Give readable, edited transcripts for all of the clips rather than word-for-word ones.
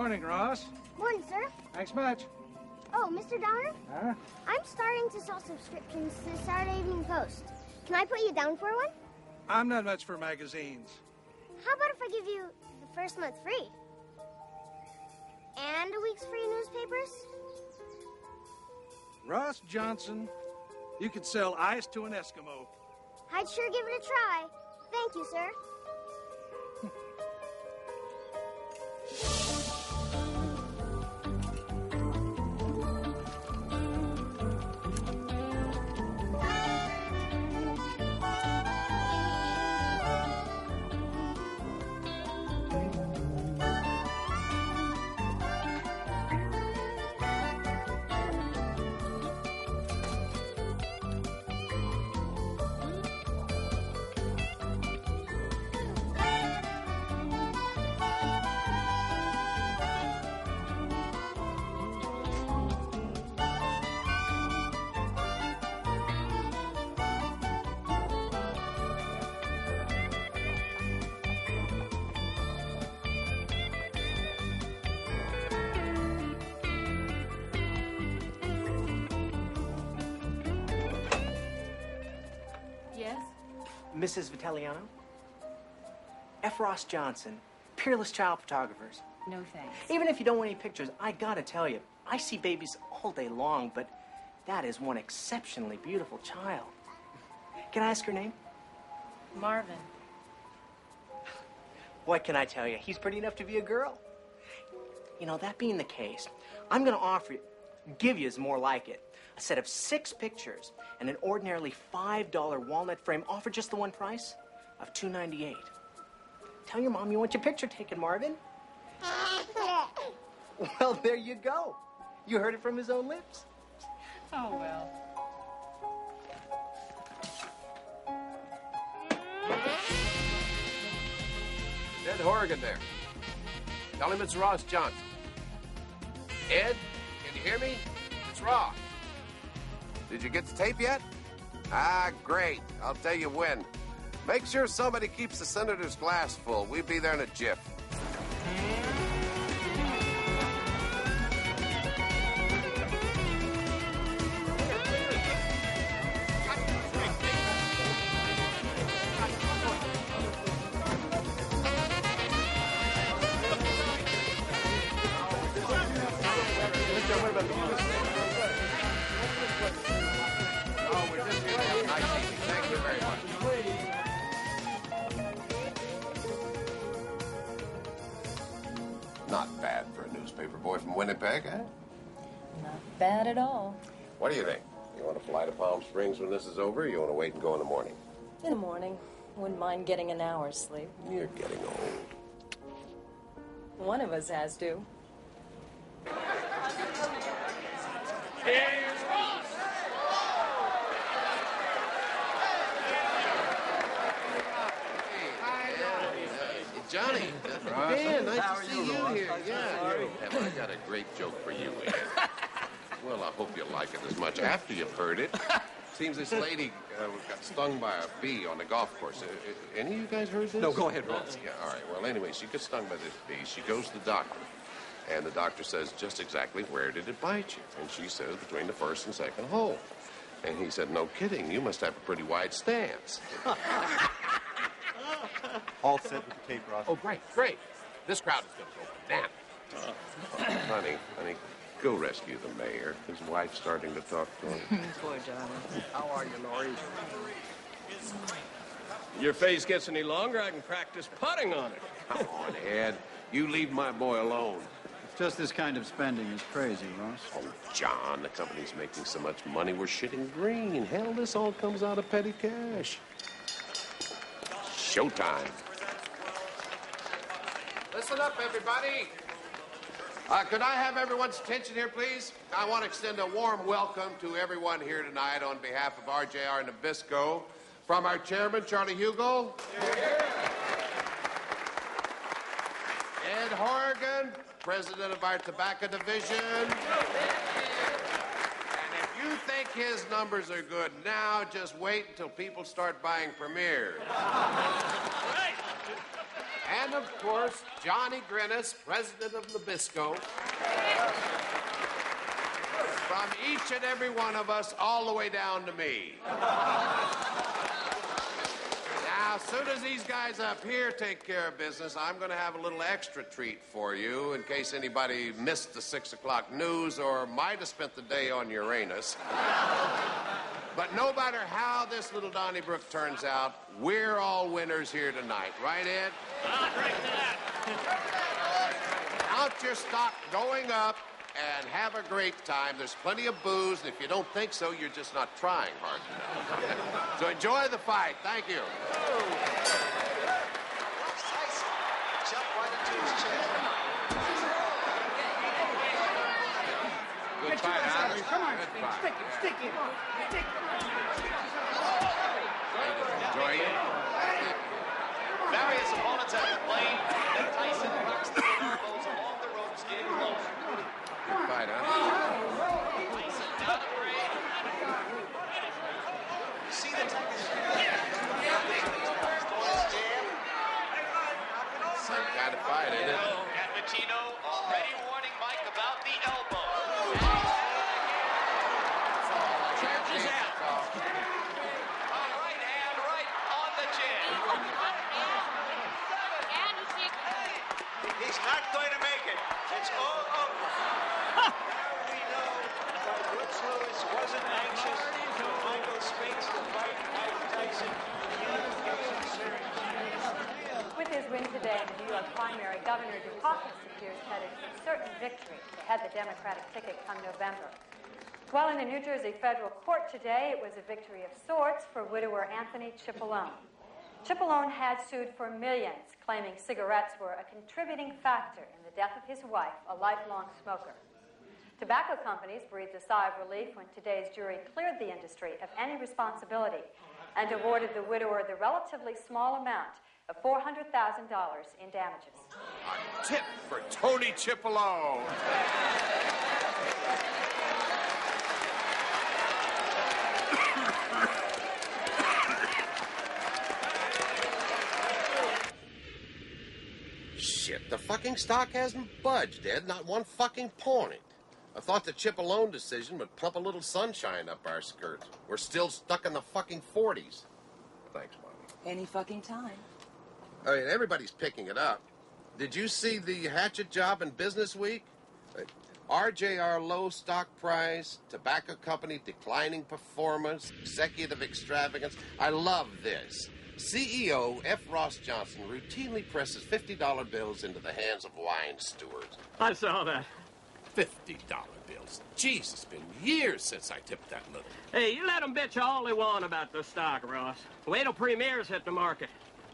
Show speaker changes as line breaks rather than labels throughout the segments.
Morning, Ross.
Morning, sir.
Thanks much.
Oh, Mr. Donner?
Huh?
I'm starting to sell subscriptions to the Saturday Evening Post. Can I put you down for one?
I'm not much for magazines.
How about if I give you the first month free? And a week's free newspapers?
Ross Johnson, you could sell ice to an Eskimo.
I'd sure give it a try. Thank you, sir.
Mrs. Vitelliano? F. Ross Johnson, Peerless Child Photographers.
No thanks.
Even if you don't want any pictures, I gotta tell you, I see babies all day long, but that is one exceptionally beautiful child. Can I ask your name?
Marvin.
What can I tell you? He's pretty enough to be a girl. You know, that being the case, I'm gonna give you is more like it. A set of 6 pictures and an ordinarily $5 walnut frame, all for just the one price of $2.98. Tell your mom you want your picture taken, Marvin. Well, there you go. You heard it from his own lips.
Oh, well.
Ed Horrigan there. Tell him it's Ross Johnson. Ed, can you hear me? It's Ross.
Did you get the tape yet? Ah, great. I'll tell you when. Make sure somebody keeps the senator's glass full. We'll be there in a jiff. Not bad for a newspaper boy from Winnipeg, eh?
Not bad at all.
What do you think? You want to fly to Palm Springs when this is over, or you want to wait and go in the morning?
In the morning. Wouldn't mind getting an hour's sleep.
You're getting old.
One of us has to.
Here's Ross!
Johnny, Dan, nice to see you here. Yeah. Have I got a great joke for you, Ed? Well, I hope you like it as much after you've heard it. Seems this lady got stung by a bee on the golf course. Any of you guys heard this?
No, go ahead, Ross.
Yeah, all right. Well, anyway, she gets stung by this bee. She goes to the doctor. And the doctor says, just exactly where did it bite you? And she says, between the first and second hole. And he said, no kidding. You must have a pretty wide stance.
All set with the tape, Ross.
Oh, great, great. This crowd is going to go bananas.
Honey, go rescue the mayor. His wife's starting to talk to him.
Poor Johnny.
How are you, Laurie? Your face gets any longer, I can practice putting on it.
Come on, Ed. You leave my boy alone.
Just this kind of spending is crazy, Ross.
Oh, John, the company's making so much money, we're shitting green. Hell, this all comes out of petty cash. Showtime. Listen up, everybody. Could I have everyone's attention here, please? I want to extend a warm welcome to everyone here tonight on behalf of RJR Nabisco. From our chairman, Charlie Hugo. Ed Horrigan, president of our tobacco division. And if you think his numbers are good now, just wait until people start buying premieres. And, of course, Johnny Grinnis, president of Nabisco. From each and every one of us, all the way down to me. Now, as soon as these guys up here take care of business, I'm going to have a little extra treat for you in case anybody missed the 6 o'clock news or might have spent the day on Uranus. But no matter how this little Donnybrook turns out, we're all winners here tonight. Right, Ed?
I'll drink to that.
Count your stock going up and have a great time. There's plenty of booze, and if you don't think so, you're just not trying hard enough. So enjoy the fight. Thank you. Good fight, huh?
Come on,
Good fight.
stick it, stick it. Stick it.
Enjoy it.
Various opponents have complained that Tyson knocks the elbows along the ropes in close.
Good fight, huh?
Tyson down the grade. You see the Texas
Same kind of fight, isn't it?
Cappuccino already warning Mike about the elbow.
Charges out.
Right hand, right on the chin. He's not going to make it. It's all over. Now we know why Brooks Lewis wasn't anxious when Michael Spinks to fight Mike Tyson.
With his win today in the New York primary, Governor Dukakis appears headed for certain victory to head the Democratic ticket come November. While in the New Jersey federal court today, it was a victory of sorts for widower Anthony Cipollone. Cipollone had sued for millions, claiming cigarettes were a contributing factor in the death of his wife, a lifelong smoker. Tobacco companies breathed a sigh of relief when today's jury cleared the industry of any responsibility and awarded the widower the relatively small amount of $400,000 in damages.
A tip for Tony Cipollone. Shit, the fucking stock hasn't budged, Ed. Not one fucking point. I thought the Cipollone decision would plump a little sunshine up our skirts. We're still stuck in the fucking 40s. Thanks, Mommy.
Any fucking time.
I mean, everybody's picking it up. Did you see the hatchet job in Business Week? RJR low stock price, tobacco company declining performance, executive extravagance. I love this. CEO F. Ross Johnson routinely presses $50 bills into the hands of wine stewards.
I saw that.
$50 bills. Jeez, it's been years since I tipped that little.
Hey, you let them bitch all they want about the stock, Ross. Wait till premieres hit the market.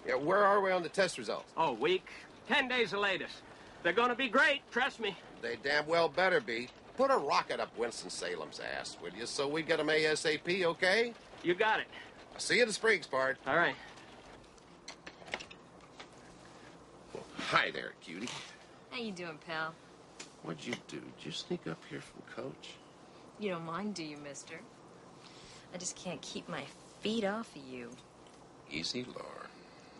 Yeah, where are we on the test results?
Oh, week. 10 days the latest. They're gonna be great, trust me.
They damn well better be. Put a rocket up Winston-Salem's ass, will you, so we get them ASAP, okay?
You got it.
I'll see you at the Springs, Bart.
All right.
Well, hi there, cutie.
How you doing, pal?
What'd you do? Did you sneak up here from Coach?
You don't mind, do you, mister? I just can't keep my feet off of you.
Easy, Laura.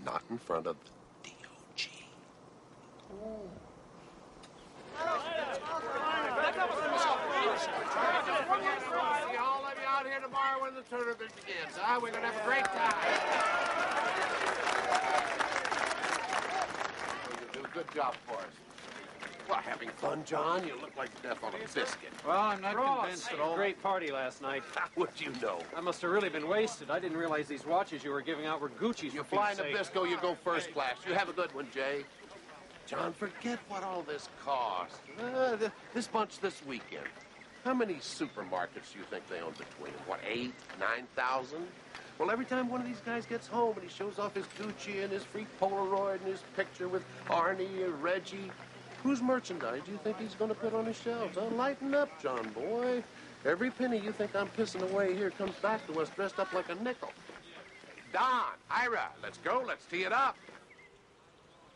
Not in front of the DOG. See all of you out here tomorrow when the tournament begins, huh? We're gonna have a great time. You do a good job for us. Well, having fun, John? You look like death on a biscuit.
Well, I'm not convinced at all. Great party last night.
How would you know?
I must have really been wasted. I didn't realize these watches you were giving out were Gucci's.
You fly Nabisco, you go first class. You have a good one, Jay. John, forget what all this cost. This bunch this weekend. How many supermarkets do you think they own between them? What, 8,000, 9,000? Well, every time one of these guys gets home and he shows off his Gucci and his free Polaroid and his picture with Arnie or Reggie, whose merchandise do you think he's going to put on his shelves? Oh, lighten up, John boy. Every penny you think I'm pissing away here comes back to us dressed up like a nickel. Don, Ira, let's go. Let's tee it up.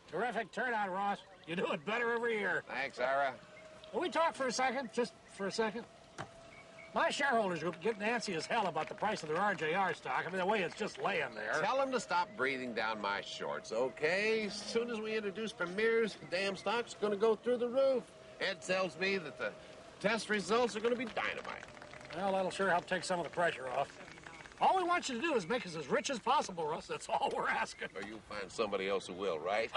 Terrific turnout, Ross. You do it better every year.
Thanks, Ira.
Will we talk for a second? Just for a second? My shareholders group getting antsy as hell about the price of their RJR stock. I mean, the way it's just laying there.
Tell them to stop breathing down my shorts, okay? As soon as we introduce Premier's, the damn stock's going to go through the roof. Ed tells me that the test results are going to be dynamite.
Well, that'll sure help take some of the pressure off. All we want you to do is make us as rich as possible, Russ. That's all we're asking.
Or you'll find somebody else who will, right?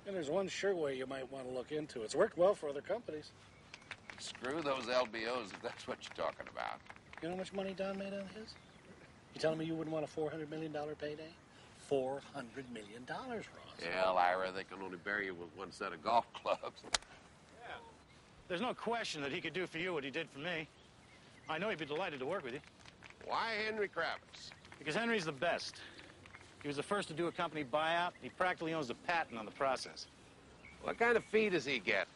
And there's one sure way you might want to look into. It's worked well for other companies.
Screw those LBOs if that's what you're talking about.
You know how much money Don made on his? You telling me you wouldn't want a $400 million payday? $400 million, Ross.
Yeah, Ira, they can only bury you with one set of golf clubs.
Yeah. There's no question that he could do for you what he did for me. I know he'd be delighted to work with you.
Why Henry Kravitz?
Because Henry's the best. He was the first to do a company buyout. He practically owns the patent on the process.
What kind of fee does he get?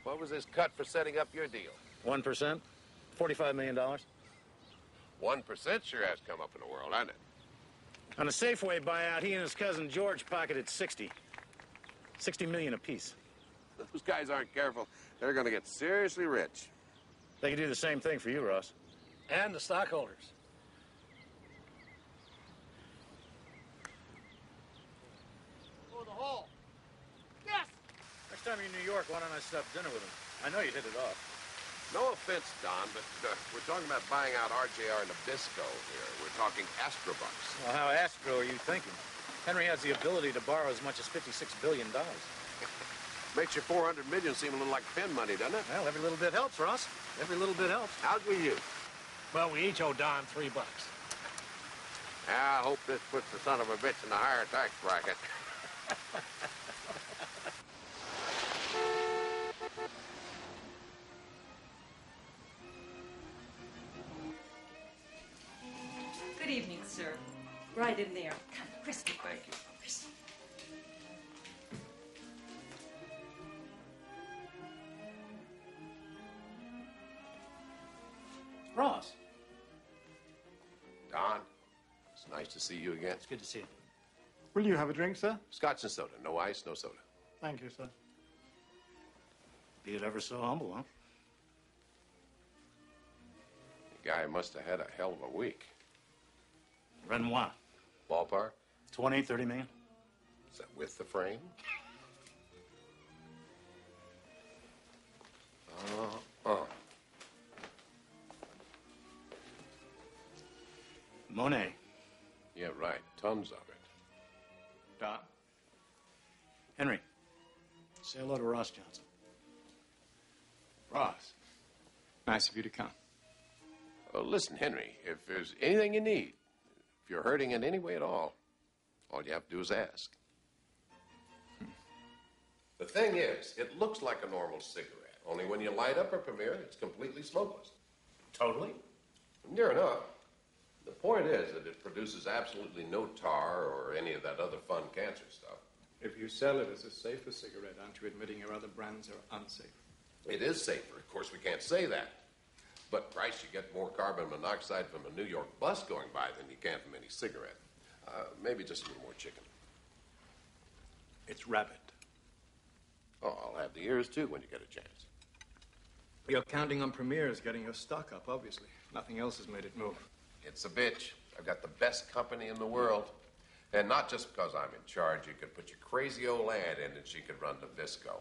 What was his cut for setting up your deal?
1%? $45 million.
1% sure has come up in the world, hasn't it?
On a Safeway buyout, he and his cousin George pocketed 60 million apiece.
Those guys aren't careful. They're going to get seriously rich.
They could do the same thing for you, Ross. And the stockholders. Oh, the hall. Yes! Next time you're in New York, why don't I stop dinner with him? I know you hit it off.
No offense, Don, but we're talking about buying out RJR-nabisco here. We're talking Astrobucks.
Well, how astro are you thinking? Henry has the ability to borrow as much as $56 billion.
Makes your $400 million seem a little like pen money, doesn't it?
Well, every little bit helps, Ross. Every little bit helps.
How's with you?
Well, we each owe Don $3.
I hope this puts the son of a bitch in the higher tax bracket.
Good evening, sir. Right in there. Come, Christy.
Thank you.
Christy.
Ross.
Don, it's nice to see you again.
It's good to see you.
Will you have a drink, sir?
Scotch and soda. No ice, no soda.
Thank you, sir.
Be it ever so humble, huh?
The guy must have had a hell of a week.
Renoir.
Ballpark?
20, 30 million.
Is that with the frame?
Monet.
Yeah, right. Tons of it.
Don. Henry. Say hello to Ross Johnson.
Ross, nice of you to come.
Well, listen, Henry, if there's anything you need, if you're hurting in any way at all you have to do is ask. The thing is, it looks like a normal cigarette, only when you light up a Premier, it's completely smokeless.
Totally?
Near enough. The point is that it produces absolutely no tar or any of that other fun cancer stuff.
If you sell it as a safer cigarette, aren't you admitting your other brands are unsafe?
It is safer. Of course, we can't say that. But, Bryce, you get more carbon monoxide from a New York bus going by than you can from any cigarette. Maybe just a little more chicken.
It's rabbit.
Oh, I'll have the ears, too, when you get a chance.
You're counting on Premier's getting your stock up, obviously. Nothing else has made it move.
It's a bitch. I've got the best company in the world. And not just because I'm in charge. You could put your crazy old aunt in and she could run Nabisco.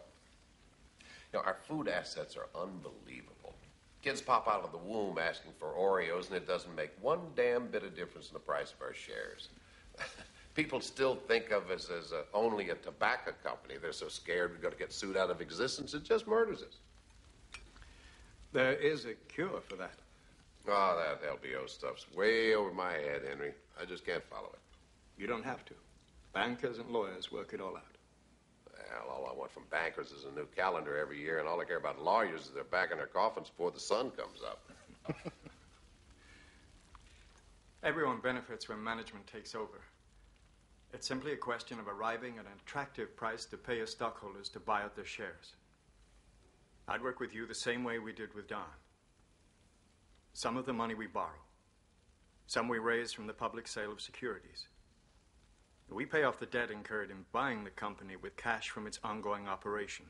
You know, our food assets are unbelievable. Kids pop out of the womb asking for Oreos, and it doesn't make one damn bit of difference in the price of our shares. People still think of us as only a tobacco company. They're so scared we're going to get sued out of existence, it just murders us.
There is a cure for that.
Oh, that LBO stuff's way over my head, Henry. I just can't follow it.
You don't have to. Bankers and lawyers work it all out.
Well, all I want from bankers is a new calendar every year, and all I care about lawyers is they're back in their coffins before the sun comes up.
Everyone benefits when management takes over. It's simply a question of arriving at an attractive price to pay your stockholders to buy out their shares. I'd work with you the same way we did with Don. Some of the money we borrow. Some we raise from the public sale of securities. We pay off the debt incurred in buying the company with cash from its ongoing operation,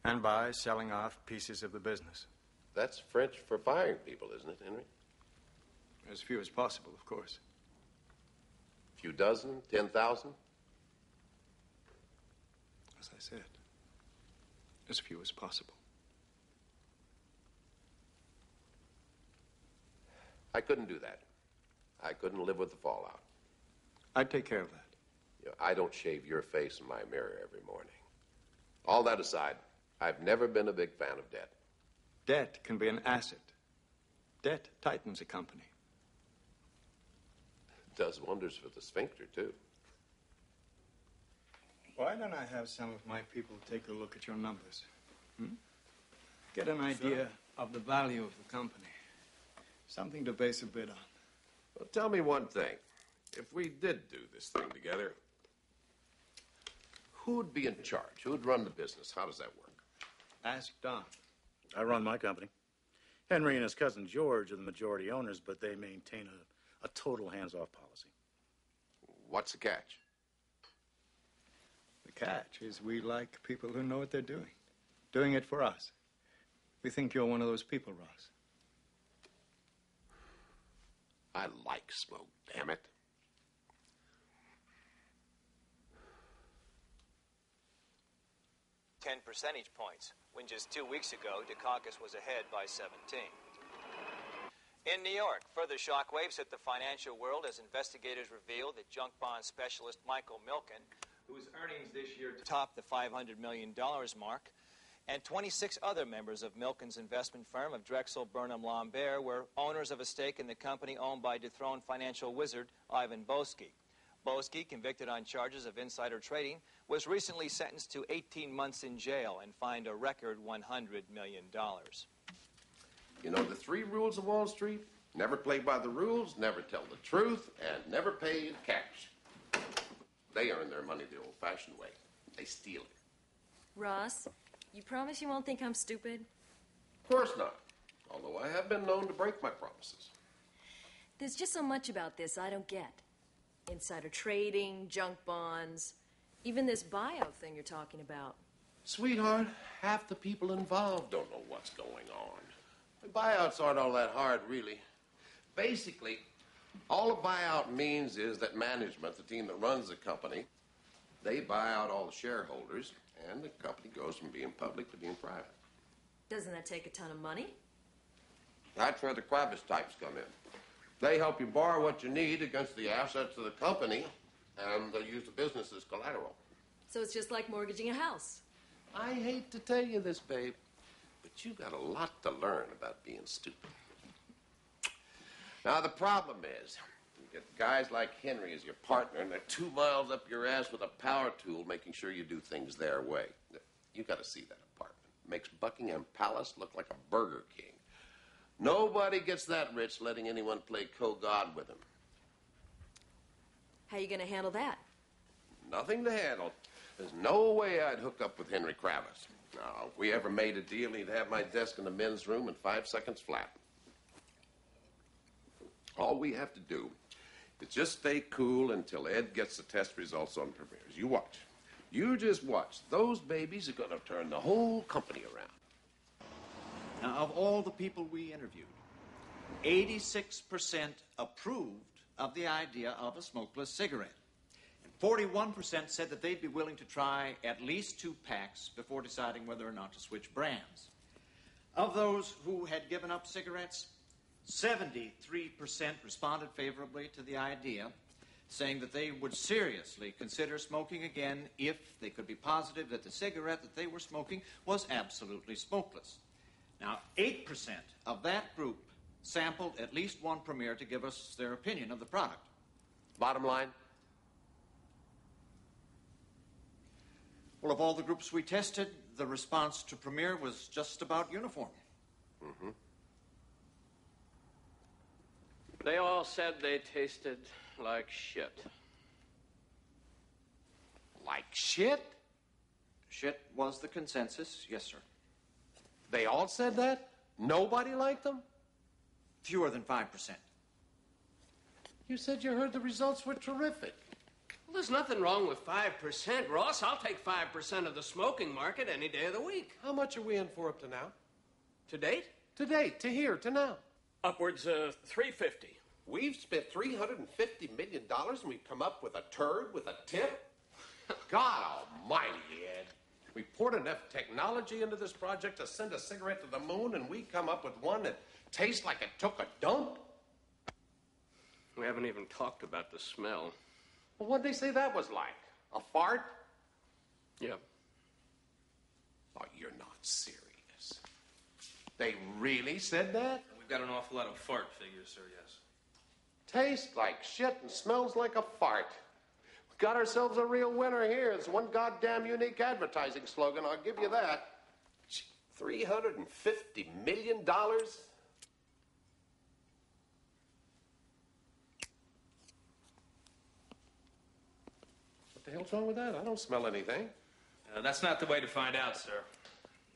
and by selling off pieces of the business.
That's French for firing people, isn't it, Henry?
As few as possible, of course.
A few dozen, 10,000?
As I said, as few as possible.
I couldn't do that. I couldn't live with the fallout.
I'd take care of that.
You know, I don't shave your face in my mirror every morning. All that aside, I've never been a big fan of debt.
Debt can be an asset. Debt tightens a company.
It does wonders for the sphincter, too.
Why don't I have some of my people take a look at your numbers? Get an idea of the value of the company. Something to base a bid on.
Well, tell me one thing. If we did do this thing together, who'd be in charge? Who'd run the business? How does that work?
Ask Don.
I run my company. Henry and his cousin George are the majority owners, but they maintain a total hands-off policy.
What's the catch?
The catch is we like people who know what they're doing it for us. We think you're one of those people, Ross.
I like smoke, damn it.
10 percentage points, when just 2 weeks ago, Dukakis was ahead by 17. In New York, further shockwaves hit the financial world as investigators revealed that junk bond specialist Michael Milken, whose earnings this year topped the $500 million mark, and 26 other members of Milken's investment firm of Drexel Burnham Lambert were owners of a stake in the company owned by dethroned financial wizard Ivan Boesky. Boesky, convicted on charges of insider trading, was recently sentenced to 18 months in jail and fined a record $100 million.
You know the 3 rules of Wall Street? Never play by the rules, never tell the truth, and never pay in cash. They earn their money the old-fashioned way. They steal it.
Ross, you promise you won't think I'm stupid?
Of course not. Although I have been known to break my promises.
There's just so much about this I don't get. Insider trading, junk bonds, even this buyout thing you're talking about.
Sweetheart, half the people involved don't know what's going on. The buyouts aren't all that hard, really. Basically, all a buyout means is that management, the team that runs the company, they buy out all the shareholders, and the company goes from being public to being private.
Doesn't that take a ton of money?
That's where the Kravis types come in. They help you borrow what you need against the assets of the company, and they use the business as collateral.
So it's just like mortgaging a house.
I hate to tell you this, babe, but you've got a lot to learn about being stupid. Now, the problem is, you get guys like Henry as your partner, and they're 2 miles up your ass with a power tool making sure you do things their way. You got to see that apartment. It makes Buckingham Palace look like a Burger King. Nobody gets that rich letting anyone play co-god with him.
How are you going to handle that?
Nothing to handle. There's no way I'd hook up with Henry Kravis. Now, if we ever made a deal, he'd have my desk in the men's room in 5 seconds flat. All we have to do is just stay cool until Ed gets the test results on premieres. You watch. You just watch. Those babies are going to turn the whole company around.
Now, of all the people we interviewed, 86% approved of the idea of a smokeless cigarette. And 41% said that they'd be willing to try at least 2 packs before deciding whether or not to switch brands. Of those who had given up cigarettes, 73% responded favorably to the idea, saying that they would seriously consider smoking again if they could be positive that the cigarette that they were smoking was absolutely smokeless. Now, 8% of that group sampled at least one Premier to give us their opinion of the product.
Bottom line?
Well, of all the groups we tested, the response to Premier was just about uniform.
Mm-hmm.
They all said they tasted like shit.
Like shit?
Shit was the consensus, yes, sir.
They all said that? Nobody liked them?
Fewer than 5%.
You said you heard the results were terrific.
Well, there's nothing wrong with 5%, Ross. I'll take 5% of the smoking market any day of the week.
How much are we in for up to now?
To date?
To date, to here, to now.
Upwards of $350.
We've spent $350 million and we've come up with a turd with a tip? God almighty, Ed. We poured enough technology into this project to send a cigarette to the moon, and we come up with one that tastes like it took a dump?
We haven't even talked about the smell.
Well, what'd they say that was like? A fart?
Yeah.
Oh, you're not serious. They really said that?
We've got an awful lot of fart figures, sir, yes.
Tastes like shit and smells like a fart. We got ourselves a real winner here. It's one goddamn unique advertising slogan, I'll give you that. $350 million? What the hell's wrong with that? I don't smell anything.
That's not the way to find out, sir.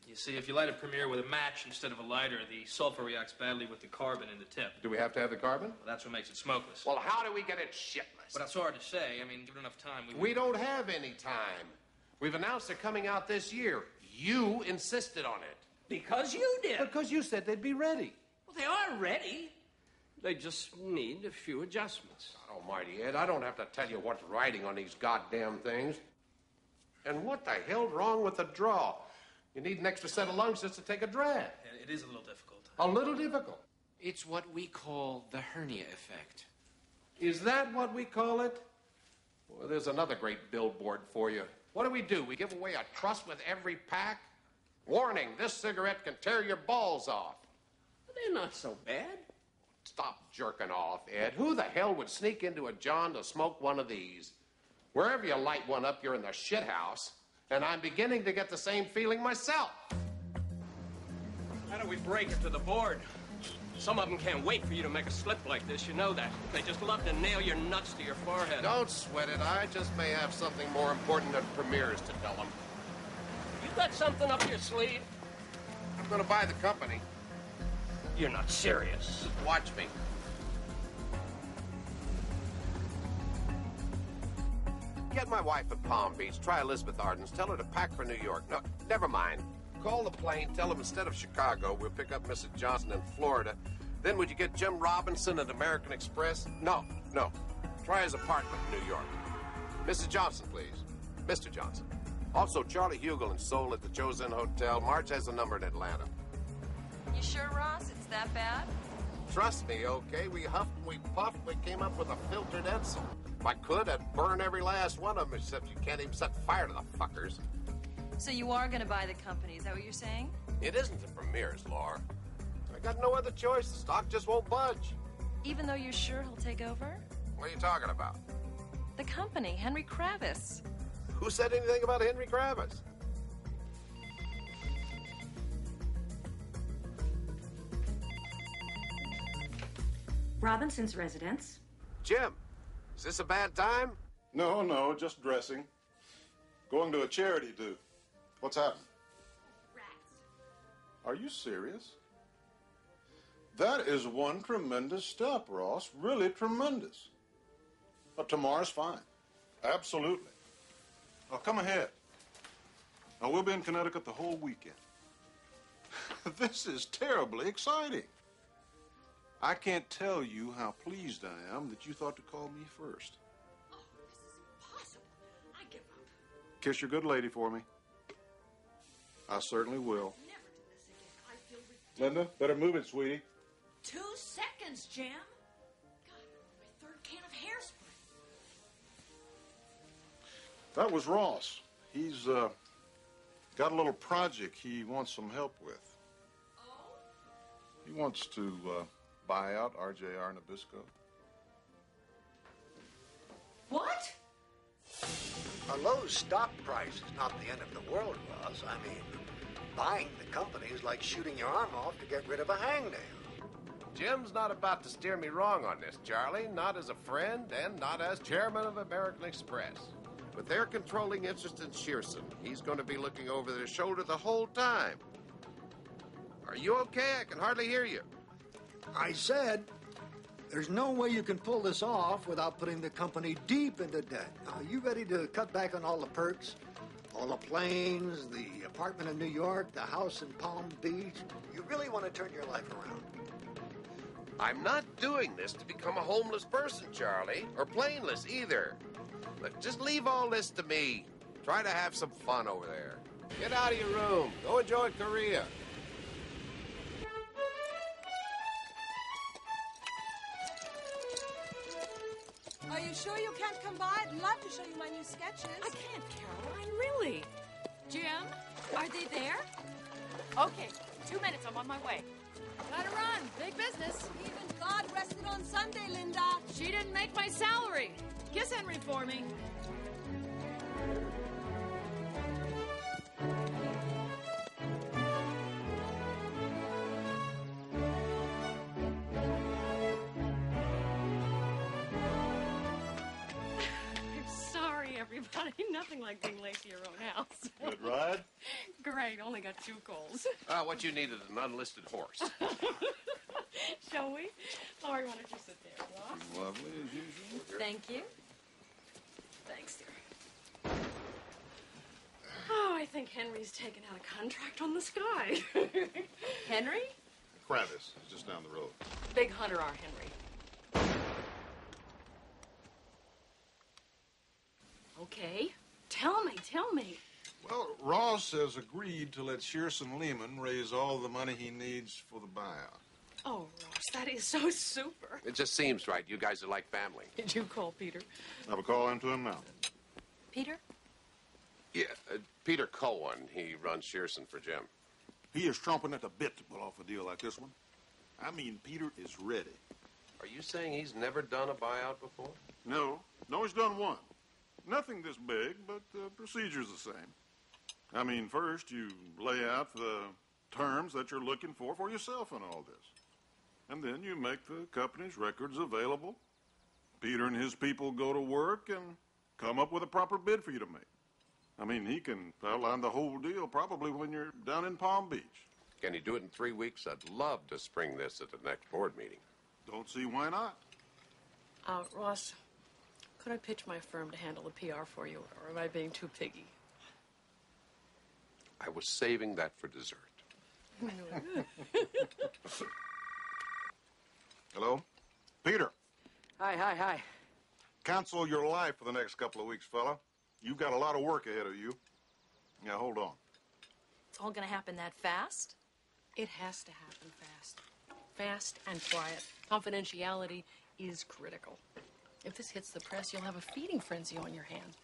You see, if you light a Premier with a match instead of a lighter, the sulfur reacts badly with the carbon in the tip.
Do we have to have the carbon?
Well, that's what makes it smokeless.
Well, how do we get it shitless?
But that's hard to say. I mean, given enough time,
We don't have any time. We've announced they're coming out this year. You insisted on it.
Because you did.
Because you said they'd be ready.
Well, they are ready. They just need a few adjustments.
God almighty, Ed, I don't have to tell you what's writing on these goddamn things. And what the hell's wrong with the draw? You need an extra set of lungs just to take a drag.
It is a little difficult.
A little difficult?
It's what we call the hernia effect.
Is that what we call it? Well, there's another great billboard for you. What do? We give away a truss with every pack? Warning, this cigarette can tear your balls off.
They're not so bad.
Stop jerking off, Ed. Who the hell would sneak into a John to smoke one of these? Wherever you light one up, you're in the shithouse. And I'm beginning to get the same feeling myself.
How do we break it to the board? Some of them can't wait for you to make a slip like this, you know that. They just love to nail your nuts to your forehead.
Don't sweat it. I just may have something more important than premieres to tell them.
You got something up your sleeve?
I'm going to buy the company.
You're not serious.
Just watch me. Get my wife at Palm Beach. Try Elizabeth Arden's. Tell her to pack for New York. No, never mind. Call the plane. Tell them instead of Chicago, we'll pick up Mrs. Johnson in Florida. Then would you get Jim Robinson at American Express? No. Try his apartment in New York. Mrs. Johnson, please. Mr. Johnson. Also, Charlie Hugel in Seoul at the Chosin Hotel. Marge has a number in Atlanta.
You sure, Ross? It's that bad?
Trust me, okay? We huffed, we puffed, we came up with a filtered Edsel. If I could, I'd burn every last one of them, except you can't even set fire to the fuckers.
So you are going to buy the company, is that what you're saying?
It isn't the premieres, Laura. I got no other choice. The stock just won't budge.
Even though you're sure he'll take over?
What are you talking about?
The company, Henry Kravis.
Who said anything about Henry Kravis?
Robinson's residence.
Jim, is this a bad time?
No, just dressing. Going to a charity do. What's happened?
Rats.
Are you serious? That is one tremendous step, Ross. Really tremendous. But tomorrow's fine. Absolutely. Now, come ahead. Now, we'll be in Connecticut the whole weekend. This is terribly exciting. I can't tell you how pleased I am that you thought to call me first.
Oh, this is impossible. I give up.
Kiss your good lady for me. I certainly will.
Never do this again. I feel ridiculous.
Linda, better move it, sweetie.
2 seconds, Jim. God, my 3rd can of hairspray.
That was Ross. He's got a little project he wants some help with.
Oh?
He wants to buy out JOHNSON-nabisco.
What?
A low stock price is not the end of the world, Ross. I mean, buying the company is like shooting your arm off to get rid of a hangnail.
Jim's not about to steer me wrong on this, Charlie. Not as a friend and not as chairman of American Express. With their controlling interest in Shearson, he's going to be looking over their shoulder the whole time. Are you okay? I can hardly hear you.
I said, There's no way you can pull this off without putting the company deep into debt. Are you ready to cut back on all the perks? All the planes, the apartment in New York, the house in Palm Beach? You really want to turn your life around?
I'm not doing this to become a homeless person, Charlie, or plainless either. Look, just leave all this to me. Try to have some fun over there. Get out of your room. Go enjoy Korea.
Are you sure you can't come by? I'd love to show you my new sketches.
I can't, Caroline, really. Jim, are they there?
Okay, 2 minutes. I'm on my way.
Gotta run. Big business.
Even God rested on Sunday, Linda.
She didn't make my salary. Kiss Henry for me.
Everybody, nothing like being late to your own house.
Good ride?
Great, only got 2 calls.
What you need is an unlisted horse.
Shall we? Laurie, why don't you sit there, Ross?
Lovely as usual.
Thank you.
Thanks, dear. Oh, I think Henry's taken out a contract on the sky.
Henry?
Kravis, just down the road.
Big hunter, our Henry. Okay. Tell me.
Well, Ross has agreed to let Shearson Lehman raise all the money he needs for the buyout.
Oh, Ross, that is so super.
It just seems right. You guys are like family.
Did you call Peter?
Have a call into him now.
Peter?
Yeah, Peter Cohen. He runs Shearson for Jim.
He is chomping at the bit to pull off a deal like this one. I mean, Peter is ready.
Are you saying he's never done a buyout before?
No, he's done one. Nothing this big, but the procedure's the same. I mean, first you lay out the terms that you're looking for yourself in all this. And then you make the company's records available. Peter and his people go to work and come up with a proper bid for you to make. I mean, he can outline the whole deal probably when you're down in Palm Beach.
Can he do it in 3 weeks? I'd love to spring this at the next board meeting.
Don't see why not.
Ross, could I pitch my firm to handle the PR for you, or am I being too piggy?
I was saving that for dessert.
Hello? Peter.
Hi.
Cancel your life for the next couple of weeks, fella. You've got a lot of work ahead of you. Now, hold on.
It's all gonna happen that fast?
It has to happen fast. Fast and quiet. Confidentiality is critical. If this hits the press, you'll have a feeding frenzy on your hands.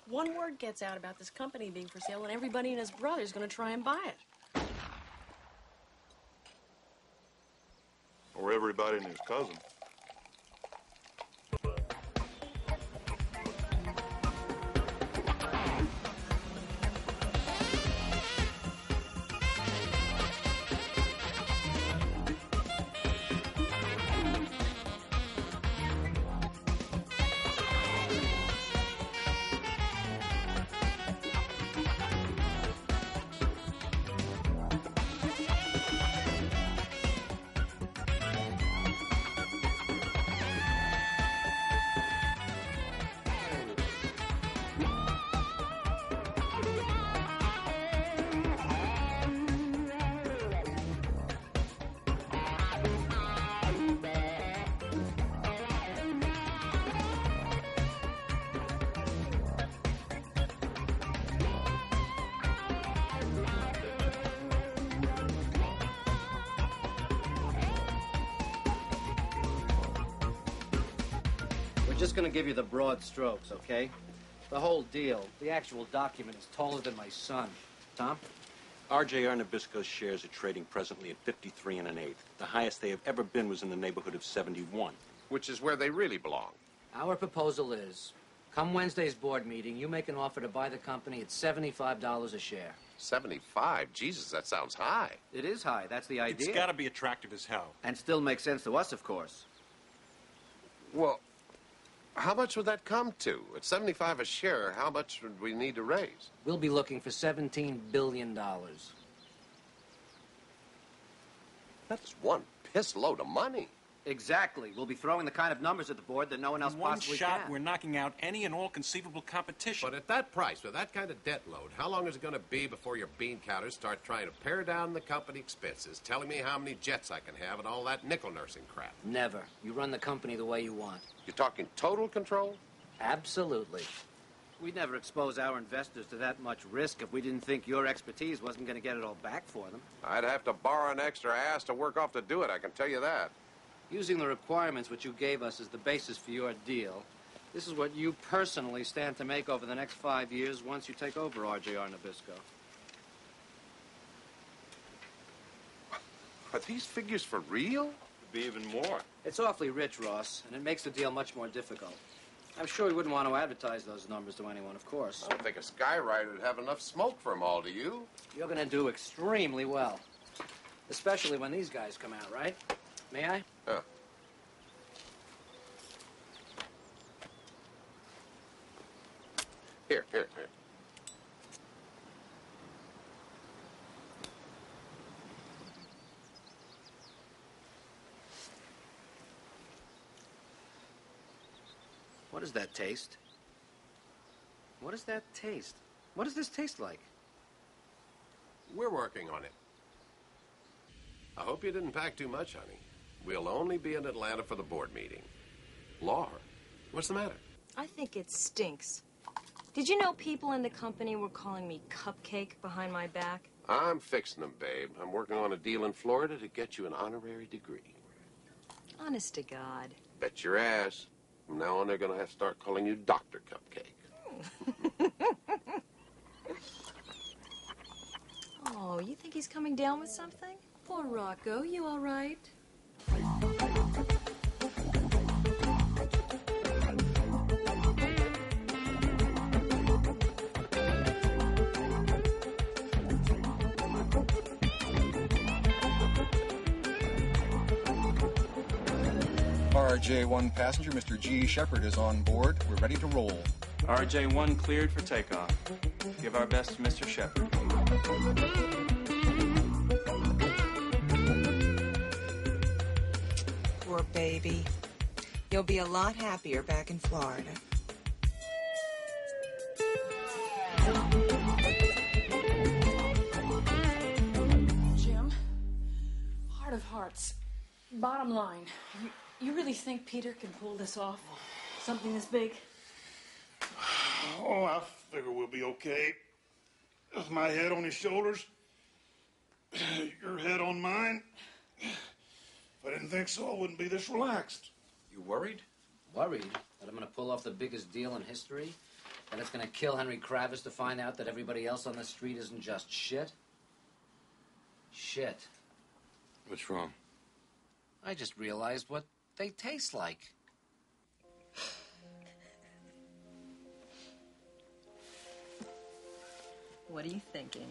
One word gets out about this company being for sale, and everybody and his brother is going to try and buy it.
Or everybody and his cousin.
Just gonna give you the broad strokes, okay? The whole deal, the actual document is taller than my son. Tom?
JOHNSON-nabisco's shares are trading presently at 53 1/8. The highest they have ever been was in the neighborhood of 71.
Which is where they really belong.
Our proposal is, come Wednesday's board meeting, you make an offer to buy the company at $75 a share.
75? Jesus, that sounds high.
It is high, that's the idea.
It's gotta be attractive as hell.
And still makes sense to us, of course.
Well, how much would that come to? At 75 a share, how much would we need to raise?
We'll be looking for $17 billion.
That's one piss load of money.
Exactly. We'll be throwing the kind of numbers at the board that no one else
In one
possibly
shot,
can.
we're knocking out any and all conceivable competition.
But at that price, with that kind of debt load, how long is it going to be before your bean counters start trying to pare down the company expenses, telling me how many jets I can have and all that nickel nursing crap?
Never. You run the company the way you want.
You're talking total control?
Absolutely. We'd never expose our investors to that much risk if we didn't think your expertise wasn't going to get it all back for them.
I'd have to borrow an extra ass to work off to do it, I can tell you that.
Using the requirements which you gave us as the basis for your deal, this is what you personally stand to make over the next 5 years once you take over JOHNSON-nabisco.
Are these figures for real?
Could be even more.
It's awfully rich, Ross, and it makes the deal much more difficult. I'm sure we wouldn't want to advertise those numbers to anyone, of course.
I don't think a skywriter would have enough smoke for them all, do you?
You're going to do extremely well. Especially when these guys come out, right? May I?
Yeah. Here.
What does that taste? What does that taste? What does this taste like?
We're working on it. I hope you didn't pack too much, honey. We'll only be in Atlanta for the board meeting. Laura, what's the matter?
I think it stinks. Did you know people in the company were calling me Cupcake behind my back?
I'm fixing them, babe. I'm working on a deal in Florida to get you an honorary degree.
Honest to God.
Bet your ass. From now on, they're going to have to start calling you Dr. Cupcake.
Oh, you think he's coming down with something? Poor Rocco, you all right?
RJ1 passenger, Mr. G. Shepard, is on board. We're ready to roll.
RJ1 cleared for takeoff. Give our best to Mr. Shepard.
Poor baby. You'll be a lot happier back in Florida.
Jim, heart of hearts, bottom line, you really think Peter can pull this off? Something this big?
Oh, I figure we'll be okay. With my head on his shoulders, your head on mine. If I didn't think so, I wouldn't be this relaxed.
You worried? Worried? That I'm going to pull off the biggest deal in history? That it's going to kill Henry Kravis to find out that everybody else on the street isn't just shit? Shit.
What's wrong?
I just realized what they taste like.
What are you thinking?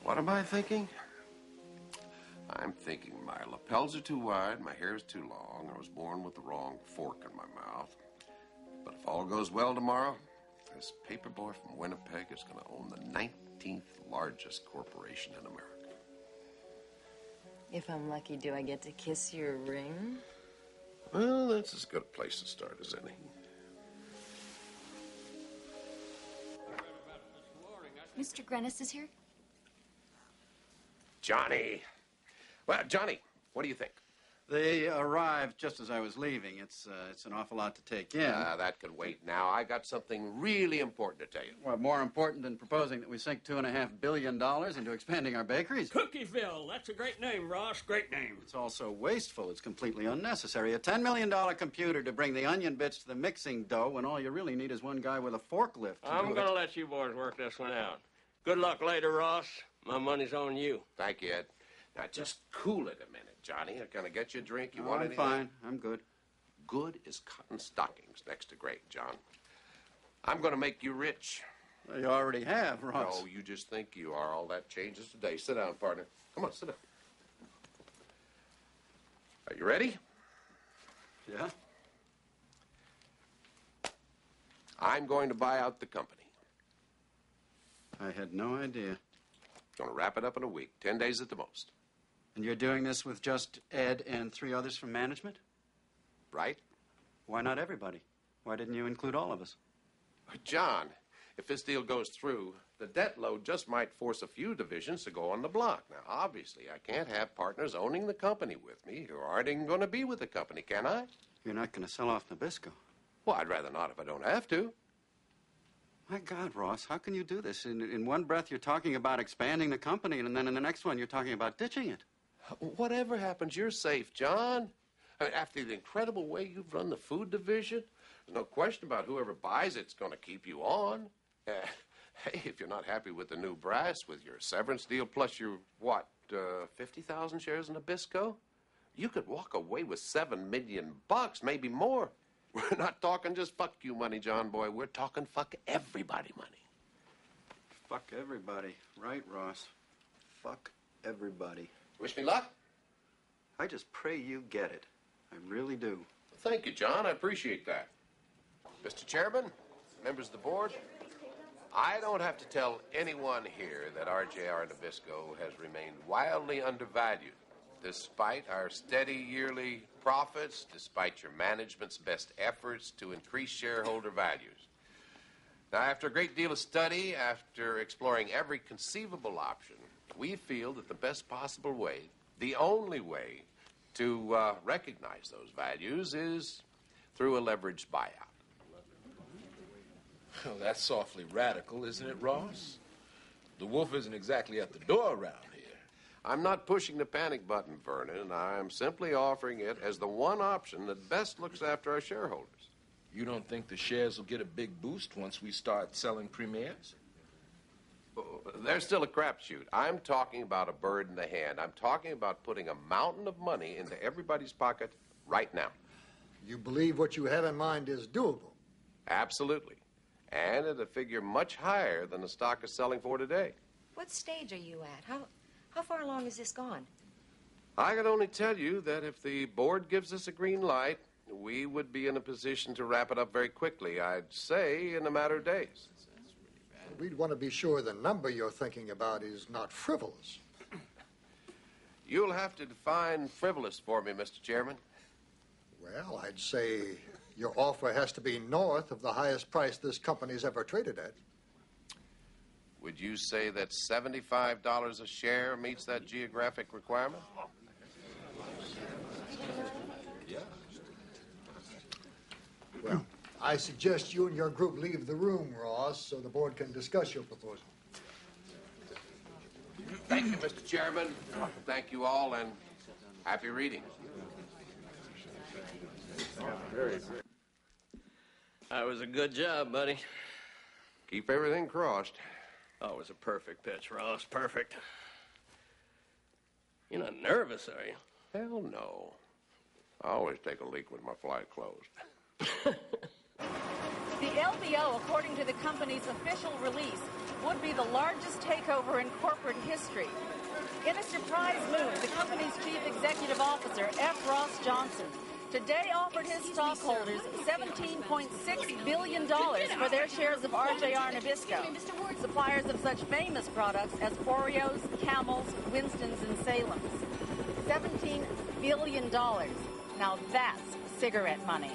What am I thinking? I'm thinking my lapels are too wide, my hair is too long, I was born with the wrong fork in my mouth. But if all goes well tomorrow, this paper boy from Winnipeg is going to own the 19th largest corporation in America.
If I'm lucky, do I get to kiss your ring?
Well, that's as good a place to start as any.
Mr. Grennis is here?
Johnny. Well, Johnny, what do you think?
They arrived just as I was leaving. It's an awful lot to take in.
That could wait now. I got something really important to tell you.
What, more important than proposing that we sink $2.5 billion into expanding our bakeries?
Cookieville. That's a great name, Ross. Great name.
It's also wasteful. It's completely unnecessary. A $10 million computer to bring the onion bits to the mixing dough when all you really need is one guy with a forklift to
I'm
do
going to
it.
let you boys work this one out. Good luck later, Ross. My money's on you.
Thank you, Ed. Now, just cool it a minute, Johnny. I'm going to get you a drink. You
Oh,
want
I'm
anything?
fine. I'm good.
Good as cotton stockings next to great, John. I'm going to make you rich.
Well, you already have, Ross.
No, you just think you are. All that changes today. Sit down, partner. Come on, sit down. Are you ready?
Yeah?
I'm going to buy out the company.
I had no idea.
Going to wrap it up in a week, 10 days at the most.
And you're doing this with just Ed and 3 others from management?
Right.
Why not everybody? Why didn't you include all of us?
John, if this deal goes through, the debt load just might force a few divisions to go on the block. Now, obviously, I can't have partners owning the company with me who aren't even going to be with the company, can I?
You're not going to sell off Nabisco.
Well, I'd rather not if I don't have to.
My God, Ross, how can you do this? In one breath, you're talking about expanding the company, and then in the next one, you're talking about ditching it.
Whatever happens, you're safe, John. I mean, after the incredible way you've run the food division, there's no question about whoever buys it's going to keep you on. Hey, if you're not happy with the new brass, with your severance deal, plus your, 50,000 shares in Nabisco, you could walk away with $7 million, maybe more. We're not talking just fuck you money, John boy. We're talking fuck everybody money.
Fuck everybody. Right, Ross. Fuck everybody.
Wish me luck.
I just pray you get it. I really do.
Thank you, John. I appreciate that. Mr. Chairman, members of the board, I don't have to tell anyone here that RJR Nabisco has remained wildly undervalued, despite our steady yearly profits, despite your management's best efforts to increase shareholder values. Now, after a great deal of study, after exploring every conceivable option, we feel that the best possible way, the only way to recognize those values is through a leveraged buyout.
Well, that's awfully radical, isn't it, Ross? The wolf isn't exactly at the door around here.
I'm not pushing the panic button, Vernon. I'm simply offering it as the one option that best looks after our shareholders.
You don't think the shares will get a big boost once we start selling premieres?
There's still a crapshoot. I'm talking about a bird in the hand. I'm talking about putting a mountain of money into everybody's pocket right now.
You believe what you have in mind is doable?
Absolutely. And at a figure much higher than the stock is selling for today.
What stage are you at? How far along has this gone?
I can only tell you that if the board gives us a green light, we would be in a position to wrap it up very quickly. I'd say in a matter of days.
We'd want to be sure the number you're thinking about is not frivolous.
You'll have to define frivolous for me, Mr. Chairman.
Well, I'd say your offer has to be north of the highest price this company's ever traded at.
Would you say that $75 a share meets that geographic requirement?
Yeah.
Well, I suggest you and your group leave the room, Ross, so the board can discuss your proposal.
Thank you, Mr. Chairman. Thank you all, and happy reading.
That was a good job, buddy.
Keep everything crossed.
Oh, it was a perfect pitch, Ross. Perfect. You're not nervous, are you?
Hell no. I always take a leak with my fly closed.
The LBO, according to the company's official release, would be the largest takeover in corporate history. In a surprise move, the company's chief executive officer, F. Ross Johnson, today offered his stockholders $17.6 billion for their shares of RJR Nabisco, suppliers of such famous products as Oreos, Camels, Winstons, and Salem's. $17 billion. Now that's cigarette money.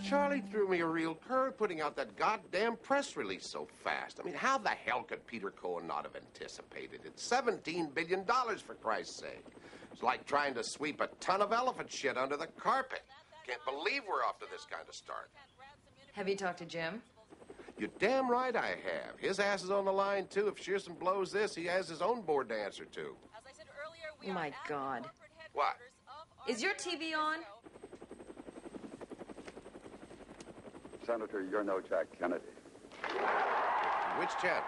Charlie threw me a real curve putting out that goddamn press release so fast. I mean, how the hell could Peter Cohen not have anticipated it? $17 billion, for Christ's sake. It's like trying to sweep a ton of elephant shit under the carpet. Can't believe we're off to this kind of start.
Have you talked to Jim?
You're damn right I have. His ass is on the line, too. If Shearson blows this, he has his own board to answer to.
Oh, my God.
What?
Is your TV on?
Senator, you're no Jack Kennedy.
Which channel?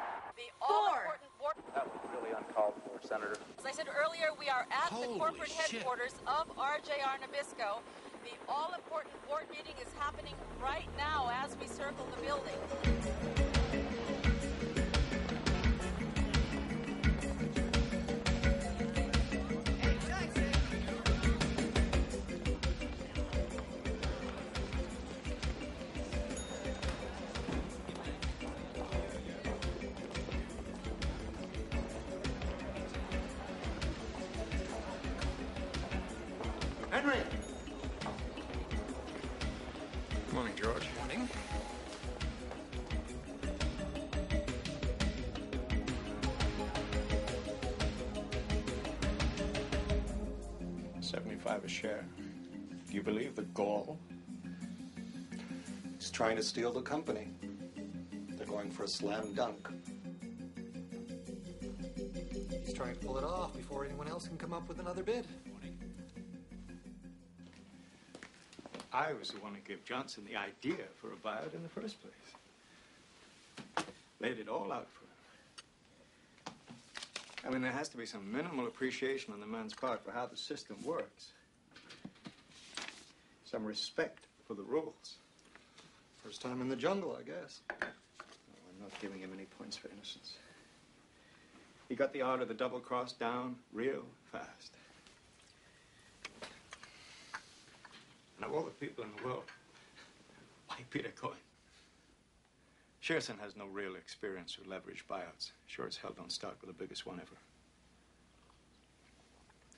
That was really uncalled for, Senator.
As I said earlier, we are at the corporate headquarters of RJR Nabisco. The all-important board meeting is happening right now as we circle the building.
$1.25 a share. Do you believe the gall? He's trying to steal the company. They're going for a slam dunk.
He's trying to pull it off before anyone else can come up with another bid.
I was the one who gave Johnson the idea for a buyout in the first place. Laid it all out for him. I mean, there has to be some minimal appreciation on the man's part for how the system works. Some respect for the rules.
First time in the jungle, I guess.
No, I'm not giving him any points for innocence. He got the art of the double cross down real fast. And of all the people in the world, why Peter Coyne? Shearson has no real experience with leveraged buyouts. Sure as hell don't start with the biggest one ever.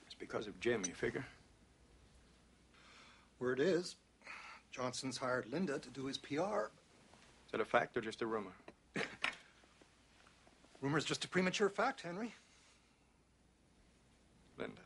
It's because of Jim, you figure?
Word is, Johnson's hired Linda to do his PR.
Is that a fact or just a rumor?
Rumor's just a premature fact, Henry.
Linda.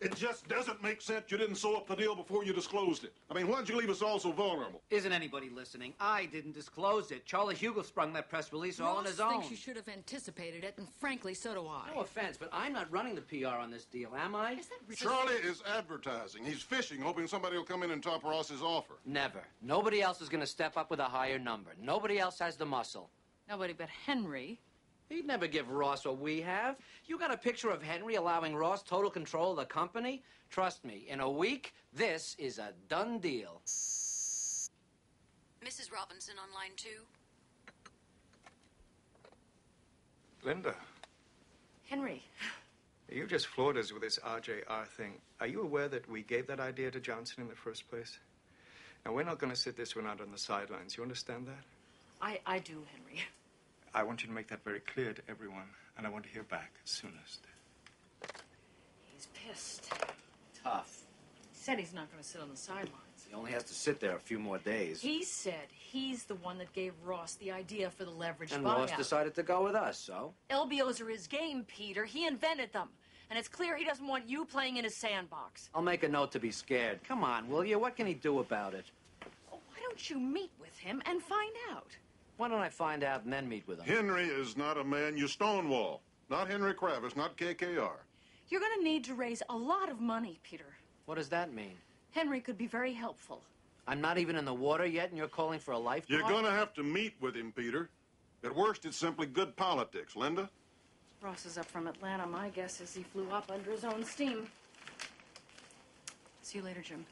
It just doesn't make sense you didn't sew up the deal before you disclosed it. I mean, why'd you leave us all so vulnerable?
Isn't anybody listening? I didn't disclose it. Charlie Hugo sprung that press release all on his own.
Ross thinks you should have anticipated it, and frankly, so do I.
No offense, but I'm not running the PR on this deal, am I?
Is that
Charlie is advertising. He's fishing, hoping somebody will come in and top Ross's offer.
Never. Nobody else is going to step up with a higher number. Nobody else has the muscle.
Nobody but Henry.
He'd never give Ross what we have. You got a picture of Henry allowing Ross total control of the company? Trust me, in a week, this is a done deal.
Mrs. Robinson on line 2.
Linda,
Henry.
you just floored us with this RJR thing. Are you aware that we gave that idea to Johnson in the first place? Now, we're not going to sit this one out on the sidelines. You understand that?
I do, Henry.
I want you to make that very clear to everyone, and I want to hear back soonest.
He's pissed.
Tough.
He said he's not going to sit on the sidelines.
He only has to sit there a few more days.
He said he's the one that gave Ross the idea for the leveraged
And
buyout.
Ross decided to go with us, so?
LBOs are his game, Peter. He invented them. And it's clear he doesn't want you playing in his sandbox.
I'll make a note to be scared. Come on, will you? What can he do about it?
Why don't you meet with him and find out?
Why don't I find out and then meet with him?
Henry is not a man you stonewall. Not Henry Kravis, not KKR.
You're going to need to raise a lot of money, Peter.
What does that mean?
Henry could be very helpful.
I'm not even in the water yet, and you're calling for a lifeguard?
You're going to have to meet with him, Peter. At worst, it's simply good politics. Linda?
Ross is up from Atlanta. My guess is he flew up under his own steam. See you later, Jim.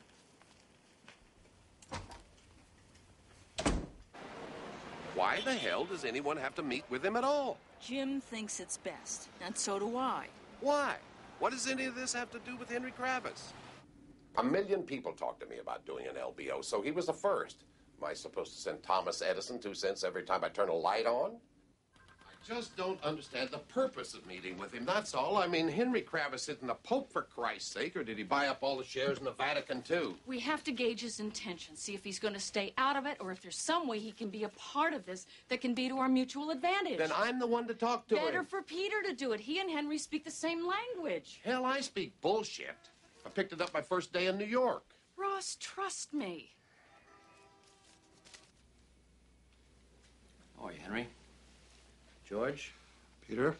Why the hell does anyone have to meet with him at all?
Jim thinks it's best, and so do I.
Why? What does any of this have to do with Henry Kravis? A million people talked to me about doing an LBO, so he was the first. Am I supposed to send Thomas Edison 2 cents every time I turn a light on? I just don't understand the purpose of meeting with him, that's all. I mean, Henry Kravis isn't the Pope, for Christ's sake, or did he buy up all the shares in the Vatican, too?
We have to gauge his intention, see if he's going to stay out of it, or if there's some way he can be a part of this that can be to our mutual advantage.
Then I'm the one to talk to him.
Better for Peter to do it. He and Henry speak the same language.
Hell, I speak bullshit. I picked it up my first day in New York.
Ross, trust me.
How are you, Henry? George?
Peter,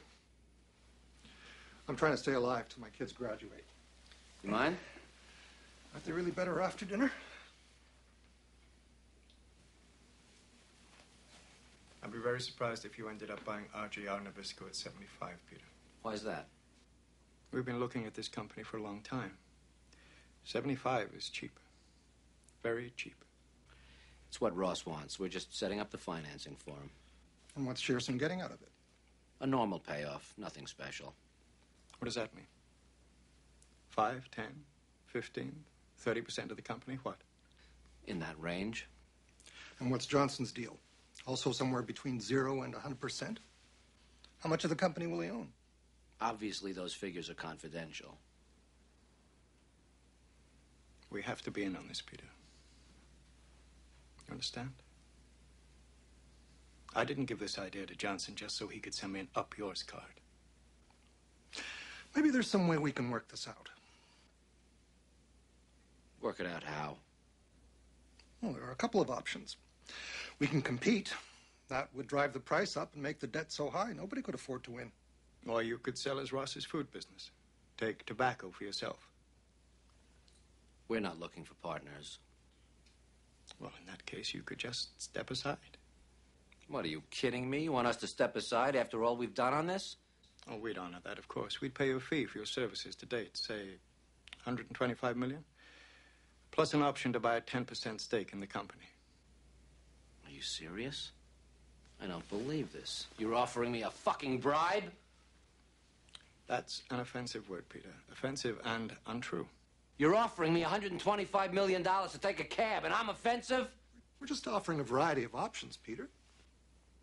I'm trying to stay alive till my kids graduate.
You mind?
Aren't they really better after dinner?
I'd be very surprised if you ended up buying RJR Nabisco at 75, Peter.
Why is that?
We've been looking at this company for a long time. 75 is cheap. Very cheap.
It's what Ross wants. We're just setting up the financing for him.
And what's Shearson getting out of it?
A normal payoff, nothing special.
What does that mean? 5, 10, 15, 30% of the company? What?
In that range.
And what's Johnson's deal? Also somewhere between 0 and 100%? How much of the company will he own?
Obviously, those figures are confidential.
We have to be in on this, Peter. You understand? I didn't give this idea to Johnson just so he could send me an up yours card.
Maybe there's some way we can work this out.
Work it out how?
Well, there are a couple of options. We can compete. That would drive the price up and make the debt so high nobody could afford to win.
Or you could sell as Ross's food business. Take tobacco for yourself.
We're not looking for partners.
Well, in that case, you could just step aside.
What, are you kidding me? You want us to step aside after all we've done on this?
Oh, we'd honor that, of course. We'd pay you a fee for your services to date, say, $125 million, plus an option to buy a 10% stake in the company.
Are you serious? I don't believe this. You're offering me a fucking bribe?
That's an offensive word, Peter. Offensive and untrue.
You're offering me $125 million to take a cab, and I'm offensive?
We're just offering a variety of options, Peter.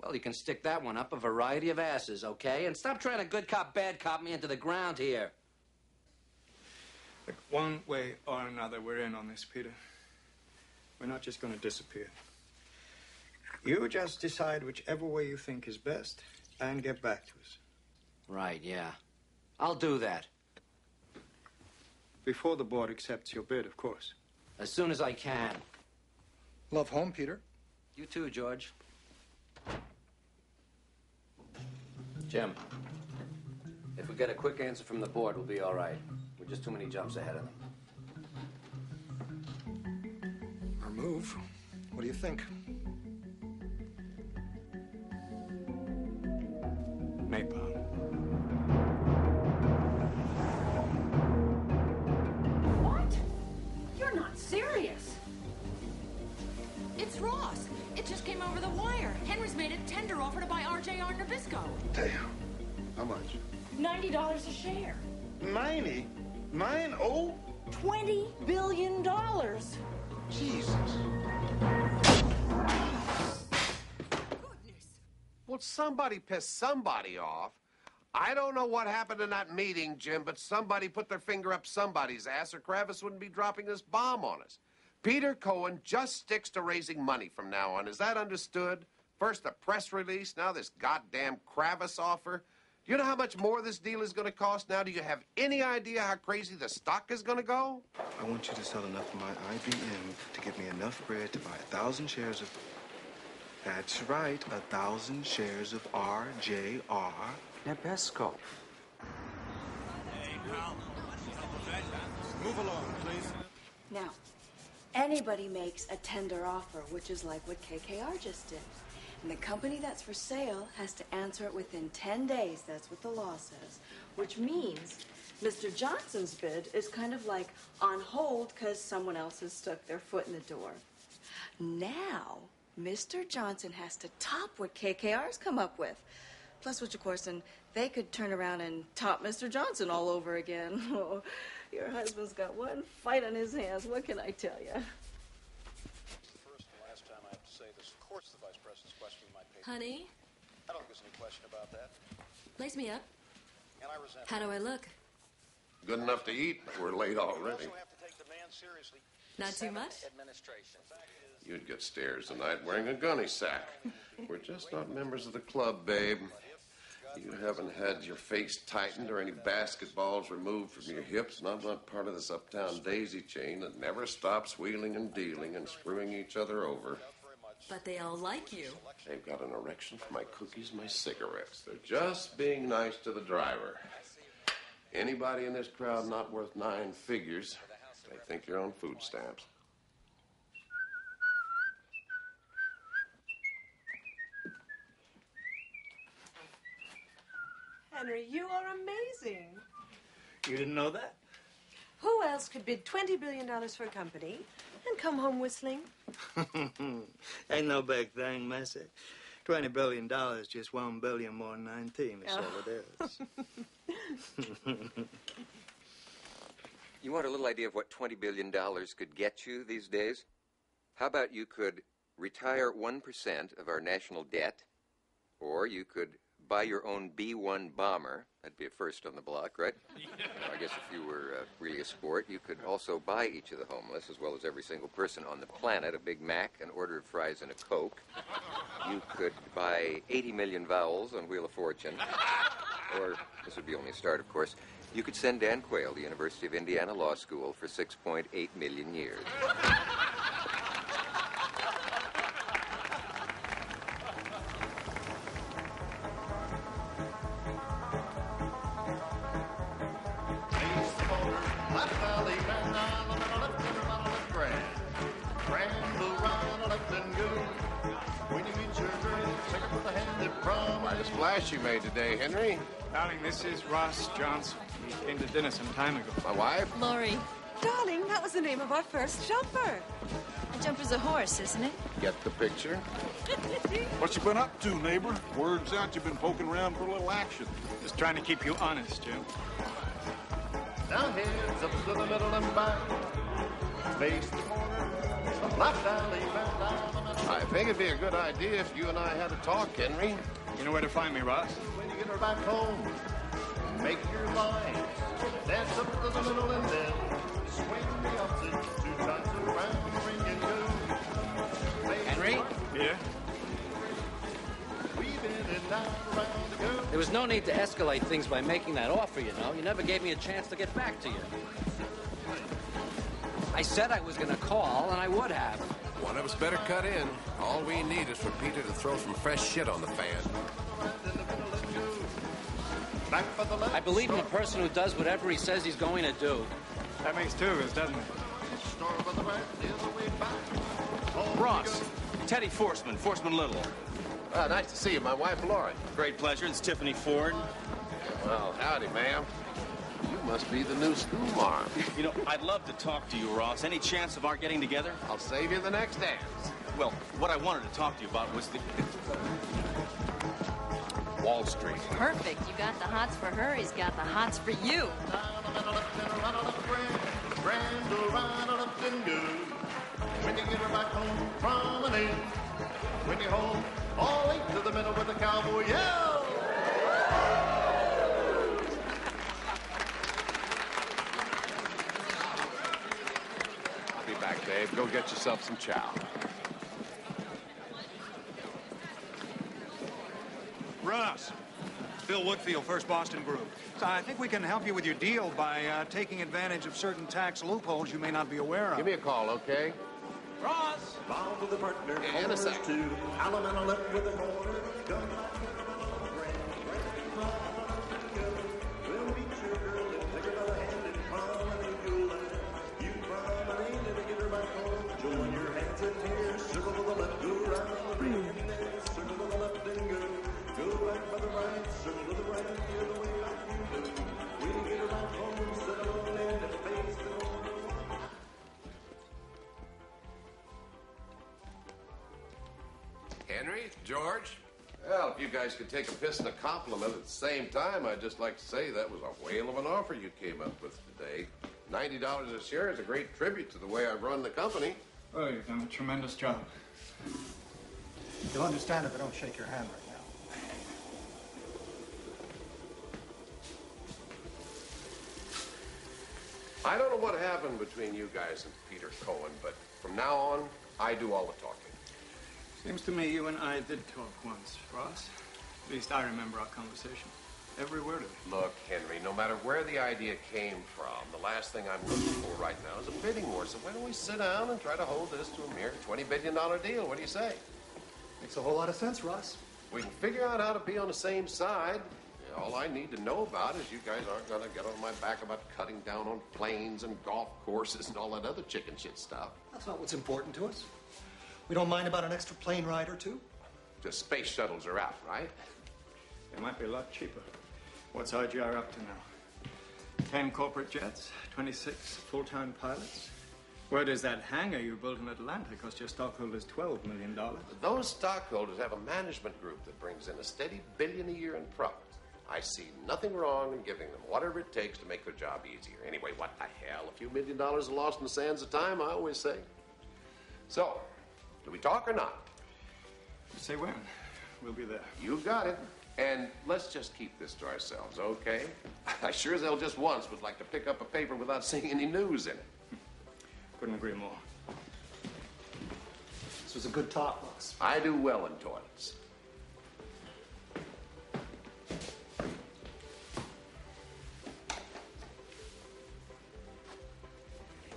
Well, you can stick that one up a variety of asses, okay? And stop trying to good cop, bad cop me into the ground here.
Look, one way or another, we're in on this, Peter. We're not just going to disappear. You just decide whichever way you think is best and get back to us.
Right, yeah. I'll do that.
Before the board accepts your bid, of course.
As soon as I can.
Love home, Peter.
You too, George. Jim, if we get a quick answer from the board, we'll be all right. We're just too many jumps ahead of them.
Our move. What do you think?
Napalm.
What? You're not serious. It's Ross. It just came over the wire. Henry's made a tender offer to buy JOHNSON-nabisco.
Damn. How much?
$90 a share.
90? 90?
$20 billion.
Jesus.
Well, somebody pissed somebody off. I don't know what happened in that meeting, Jim, but somebody put their finger up somebody's ass or Kravis wouldn't be dropping this bomb on us. Peter Cohen just sticks to raising money from now on. Is that understood? First a press release, now this goddamn Kravis offer. Do you know how much more this deal is going to cost now? Do you have any idea how crazy the stock is going to go?
I want you to sell enough of my IBM to give me enough bread to buy 1,000 shares of... That's right, 1,000 shares of RJR Nabisco.
Hey, pal. Move along, please.
Now, anybody makes a tender offer, which is like what KKR just did. And the company that's for sale has to answer it within 10 days. That's what the law says. Which means Mr. Johnson's bid is kind of like on hold because someone else has stuck their foot in the door. Now, Mr. Johnson has to top what KKR's come up with. Plus, which, of course, and they could turn around and top Mr. Johnson all over again. Oh, your husband's got one fight on his hands. What can I tell you?
First and last time I have to say this. Of course the Vice President's questioning my paper.
Honey?
I don't think there's any question about that.
Lace me up.
And I resent
How do I look?
Good enough to eat. We're late already.
You also have to take the man seriously.
Not too much?
Administration.
You'd get stares tonight wearing a gunny sack. We're just not members of the club, babe. You haven't had your face tightened or any basketballs removed from your hips, and I'm not part of this uptown daisy chain that never stops wheeling and dealing and screwing each other over.
But they all like you.
They've got an erection for my cookies, my cigarettes. They're just being nice to the driver. Anybody in this crowd not worth 9 figures, they think you're on food stamps.
Henry, you are amazing.
You didn't know that?
Who else could bid $20 billion for a company and come home whistling?
Ain't no big thing, Missy. $20 billion, just $1 billion more than 19, is all it is.
You want a little idea of what $20 billion could get you these days? How about you could retire 1% of our national debt, or you could buy your own B-1 bomber. That'd be a first on the block, right? I guess if you were really a sport, you could also buy each of the homeless, as well as every single person on the planet, a Big Mac, an order of fries, and a Coke. You could buy 80 million vowels on Wheel of Fortune. Or, this would be only a start, of course, You could send Dan Quayle to University of Indiana Law School for 6.8 million years.
Quite a splash you made today, Henry.
Darling, this is Ross Johnson. He came to dinner some time ago.
My wife?
Laurie.
Darling, that was the name of our first jumper.
A jumper's a horse, isn't it?
Get the picture?
What you been up to, neighbor? Word's out you've been poking around for a little action.
Just trying to keep you honest, Jim.
Down heads up to the middle and back. Face the corner. Left alley, left alley.
I think it'd be a good idea if you and I had a talk, Henry.
You know where to find me, Ross?
When you get her back home, make your lines. Dance up to the middle and then swing the opposite 2 times around the ring and go.
Henry?
Yeah?
Weave in and out around the go.
There was no need to escalate things by making that offer, you know. You never gave me a chance to get back to you. I said I was going to call, and I would have.
One of us better cut in. All we need is for Peter to throw some fresh shit on the fan.
I believe in a person who does whatever he says he's going to do.
That makes 2 of us, doesn't it?
Ross, Teddy Forsman, Forsman Little.
Nice to see you, my wife, Laurie.
Great pleasure. It's Tiffany Ford.
Well, howdy, ma'am. You must be the new school marm.
You know, I'd love to talk to you, Ross. Any chance of our getting together?
I'll save you the next dance.
Well, what I wanted to talk to you about was the...
Wall Street.
Perfect. You got the hots for her, he's got the hots for you.
When you get her back home, promenade. When you're home, all 8 to the middle with a cowboy yell.
I'll be back, Dave. Go get yourself some chow.
Russ, Bill Woodfield, First Boston Group. So I think we can help you with your deal by taking advantage of certain tax loopholes you may not be aware of.
Give me a call, okay?
Ross!
Bound to the partner,
Yeah, in a sec.
to Alabama left with a corner. We'll meet your girl and take her by the hand and promenade you'll land. You promenade and get her back home. Join your hands in here, circle to the left, go around the ring and then circle to the left and go. Go right by the right, circle to the right, the other way like you do. When you get her back home, settle in and face the corner.
Henry, George. Well, if you guys could take a piss and a compliment at the same time, I'd just like to say that was a whale of an offer you came up with today. $90 a share is a great tribute to the way I run the company.
Oh, you've done a tremendous job.
You'll understand if I don't shake your hand right now.
I don't know what happened between you guys and Peter Cohen, but from now on, I do all the talking.
Seems to me you and I did talk once, Ross. At least I remember our conversation. Every word of it.
Look, Henry, no matter where the idea came from, the last thing I'm looking for right now is a bidding war. So why don't we sit down and try to hold this to a mere $20 billion deal? What do you say?
Makes a whole lot of sense, Ross.
We can figure out how to be on the same side. All I need to know about is you guys aren't going to get on my back about cutting down on planes and golf courses and all that other chicken shit stuff.
That's not what's important to us. We don't mind about an extra plane ride or 2.
Just space shuttles are out, right?
They might be a lot cheaper. What's RGR up to now? 10 corporate jets, 26 full-time pilots. Where does that hangar you built in Atlanta cost your stockholders $12 million?
Those stockholders have a management group that brings in a steady $1 billion a year in profit. I see nothing wrong in giving them whatever it takes to make their job easier. Anyway, what the hell? A few $1 million are lost in the sands of time, I always say. So, do we talk or not?
Say when. We'll be there.
You got it. And let's just keep this to ourselves, okay? I sure as hell just once would like to pick up a paper without seeing any news in it.
Couldn't agree more.
This was a good talk, Ross.
I do well in toilets.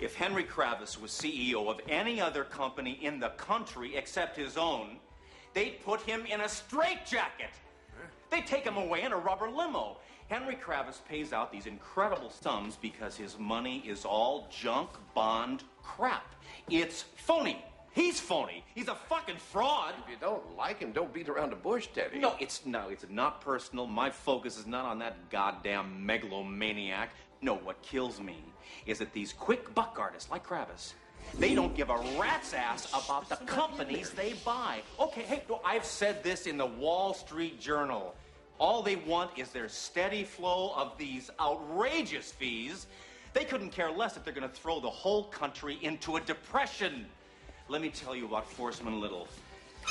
If Henry Kravis was CEO of any other company in the country except his own, they'd put him in a straitjacket. They'd take him away in a rubber limo. Henry Kravis pays out these incredible sums because his money is all junk bond crap. It's phony. He's phony. He's a fucking fraud.
If you don't like him, don't beat around the bush, Teddy.
No, it's not personal. My focus is not on that goddamn megalomaniac. No, what kills me is that these quick buck artists like Kravis, they don't give a rat's ass about the companies they buy. Okay, hey, I've said this in the Wall Street Journal. All they want is their steady flow of these outrageous fees. They couldn't care less if they're going to throw the whole country into a depression. Let me tell you about Forceman Little.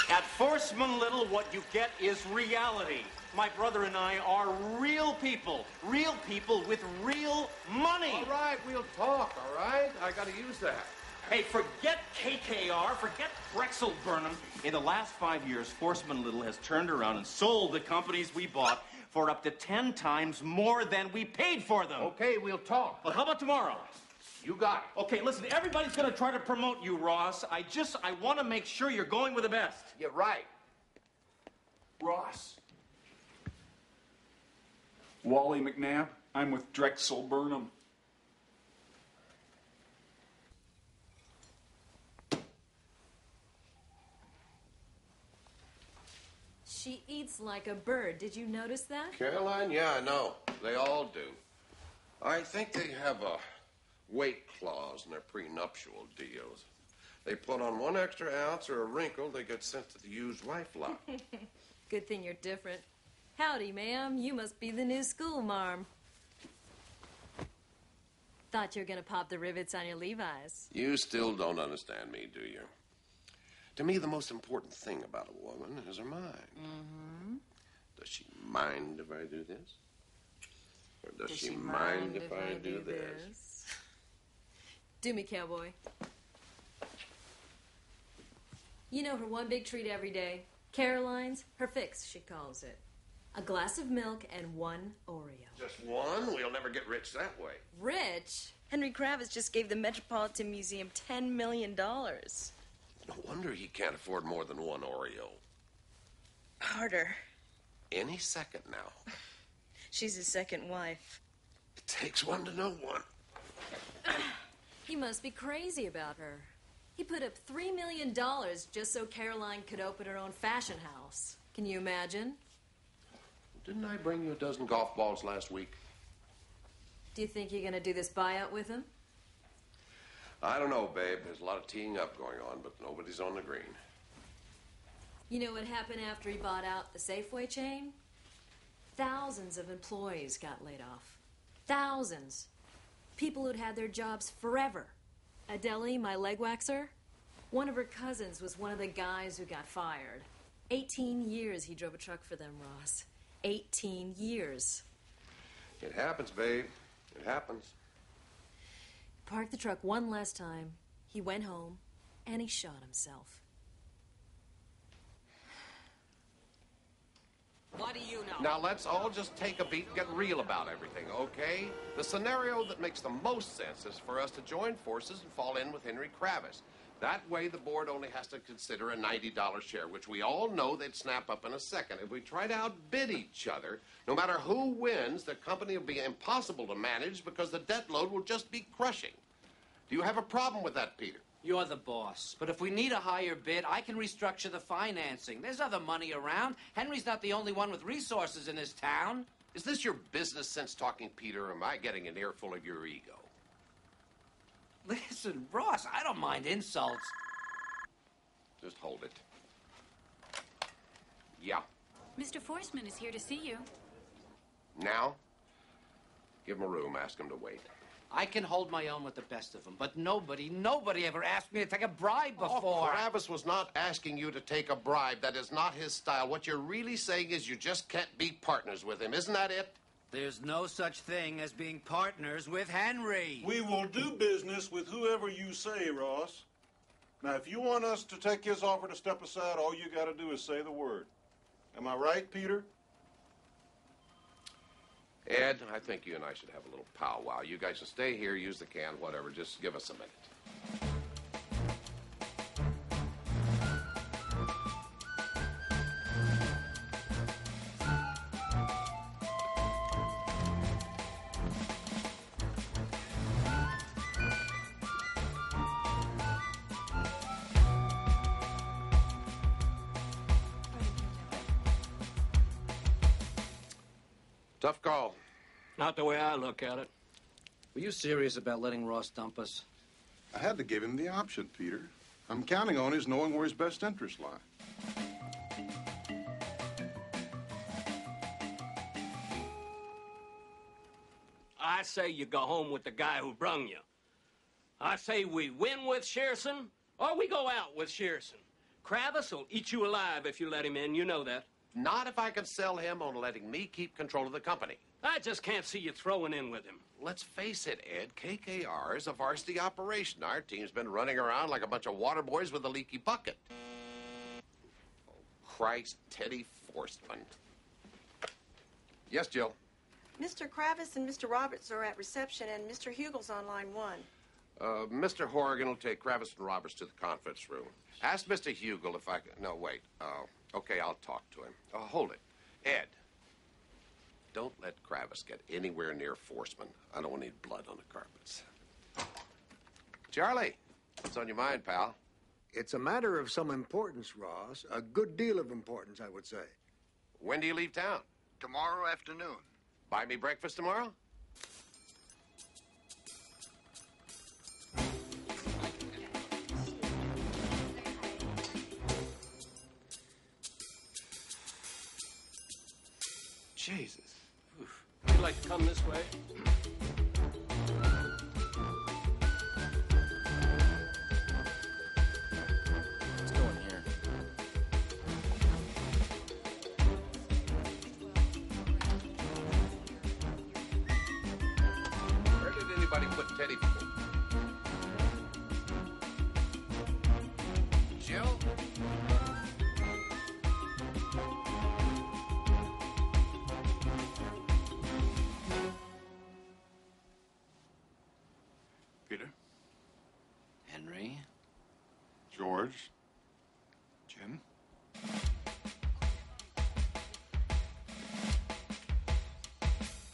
At Forceman Little, what you get is reality. My brother and I are real people with real money.
All right, we'll talk, all right? I got to use that.
Hey, forget KKR, forget Drexel Burnham. In the last 5 years, Forceman Little has turned around and sold the companies we bought for up to 10 times more than we paid for them.
Okay, we'll talk.
Well, how about tomorrow?
You got it.
Okay, listen, everybody's going to try to promote you, Ross. I want to make sure you're going with the best.
You're right.
Ross. Wally McNabb. I'm with Drexel Burnham.
She eats like a bird. Did you notice that?
Caroline? Yeah, I know. They all do. I think they have a weight clause in their prenuptial deals. They put on 1 extra ounce or a wrinkle, they get sent to the used wife lot.
Good thing you're different. Howdy, ma'am. You must be the new school marm. Thought you were going to pop the rivets on your Levi's.
You still don't understand me, do you? To me, the most important thing about a woman is her mind.
Mm-hmm.
Does she mind if I do this? Or does she mind if I do this?
Do me, cowboy. You know her one big treat every day. Caroline's, her fix, she calls it. A glass of milk and 1 Oreo.
Just one? We'll never get rich that way.
Rich?
Henry Kravis just gave the Metropolitan Museum $10 million.
No wonder he can't afford more than 1 Oreo.
Harder.
Any second now.
She's his second wife.
It takes one to know one.
He must be crazy about her. He put up $3 million just so Caroline could open her own fashion house. Can you imagine?
Didn't I bring you a dozen golf balls last week?
Do you think you're going to do this buyout with him?
I don't know, babe. There's a lot of teeing up going on, but nobody's on the green.
You know what happened after he bought out the Safeway chain? Thousands of employees got laid off. Thousands. People who'd had their jobs forever. Adele, my leg waxer, one of her cousins was one of the guys who got fired. 18 years he drove a truck for them, Ross. 18 years.
It happens, babe. It happens.
Parked the truck one last time. He went home, and he shot himself.
What do you know?
Now, let's all just take a beat and get real about everything, okay? The scenario that makes the most sense is for us to join forces and fall in with Henry Kravis. That way, the board only has to consider a $90 share, which we all know they'd snap up in a second. If we try to outbid each other, no matter who wins, the company will be impossible to manage because the debt load will just be crushing. Do you have a problem with that, Peter?
You're the boss. But if we need a higher bid, I can restructure the financing. There's other money around. Henry's not the only one with resources in this town.
Is this your business sense talking, Peter, or am I getting an earful of your ego?
Listen, Ross, I don't mind insults.
Just hold it. Yeah.
Mr. Forceman is here to see you.
Now? Give him a room. Ask him to wait.
I can hold my own with the best of them, but nobody ever asked me to take a bribe before.
Oh, Kravis was not asking you to take a bribe. That is not his style. What you're really saying is you just can't be partners with him. Isn't that it?
There's no such thing as being partners with Henry.
We will do business with whoever you say, Ross. Now, if you want us to take his offer to step aside, all you got to do is say the word. Am I right, Peter?
Ed, I think you and I should have a little powwow. You guys should stay here, use the can, whatever. Just give us a minute. Tough call.
Not the way I look at it. Were you serious about letting Ross dump us?
I had to give him the option, Peter. I'm counting on his knowing where his best interests lie.
I say you go home with the guy who brung you. I say we win with Shearson, or we go out with Shearson. Kravis will eat you alive if you let him in. You know that.
Not if I can sell him on letting me keep control of the company.
I just can't see you throwing in with him.
Let's face it, Ed, KKR is a varsity operation. Our team's been running around like a bunch of water boys with a leaky bucket. Oh, Christ, Teddy Forstman. Yes, Jill?
Mr. Kravis and Mr. Roberts are at reception, and Mr. Hugel's on line 1.
Mr. Horrigan will take Kravis and Roberts to the conference room. Ask Mr. Hugel if I can... No, wait. Okay, I'll talk to him. Hold it. Ed, don't let Kravis get anywhere near Forstman. I don't need blood on the carpets. Charlie, what's on your mind, pal?
It's a matter of some importance, Ross. A good deal of importance, I would say.
When do you leave town?
Tomorrow afternoon.
Buy me breakfast tomorrow?
Jesus. Oof. You'd like to come this way?
Let's go in here.
Where did anybody put Teddy? Jill?
Peter?
Henry?
George?
Jim?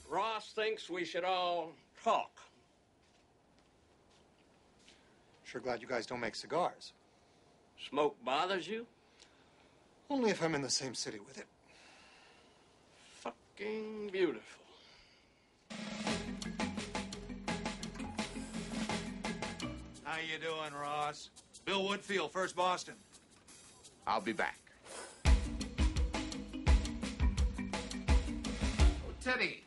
Ross thinks we should all talk.
Sure glad you guys don't make cigars.
Smoke bothers you?
Only if I'm in the same city with it.
Fucking beautiful.
How you doing, Ross? Bill Woodfield, First Boston.
I'll be back. Teddy,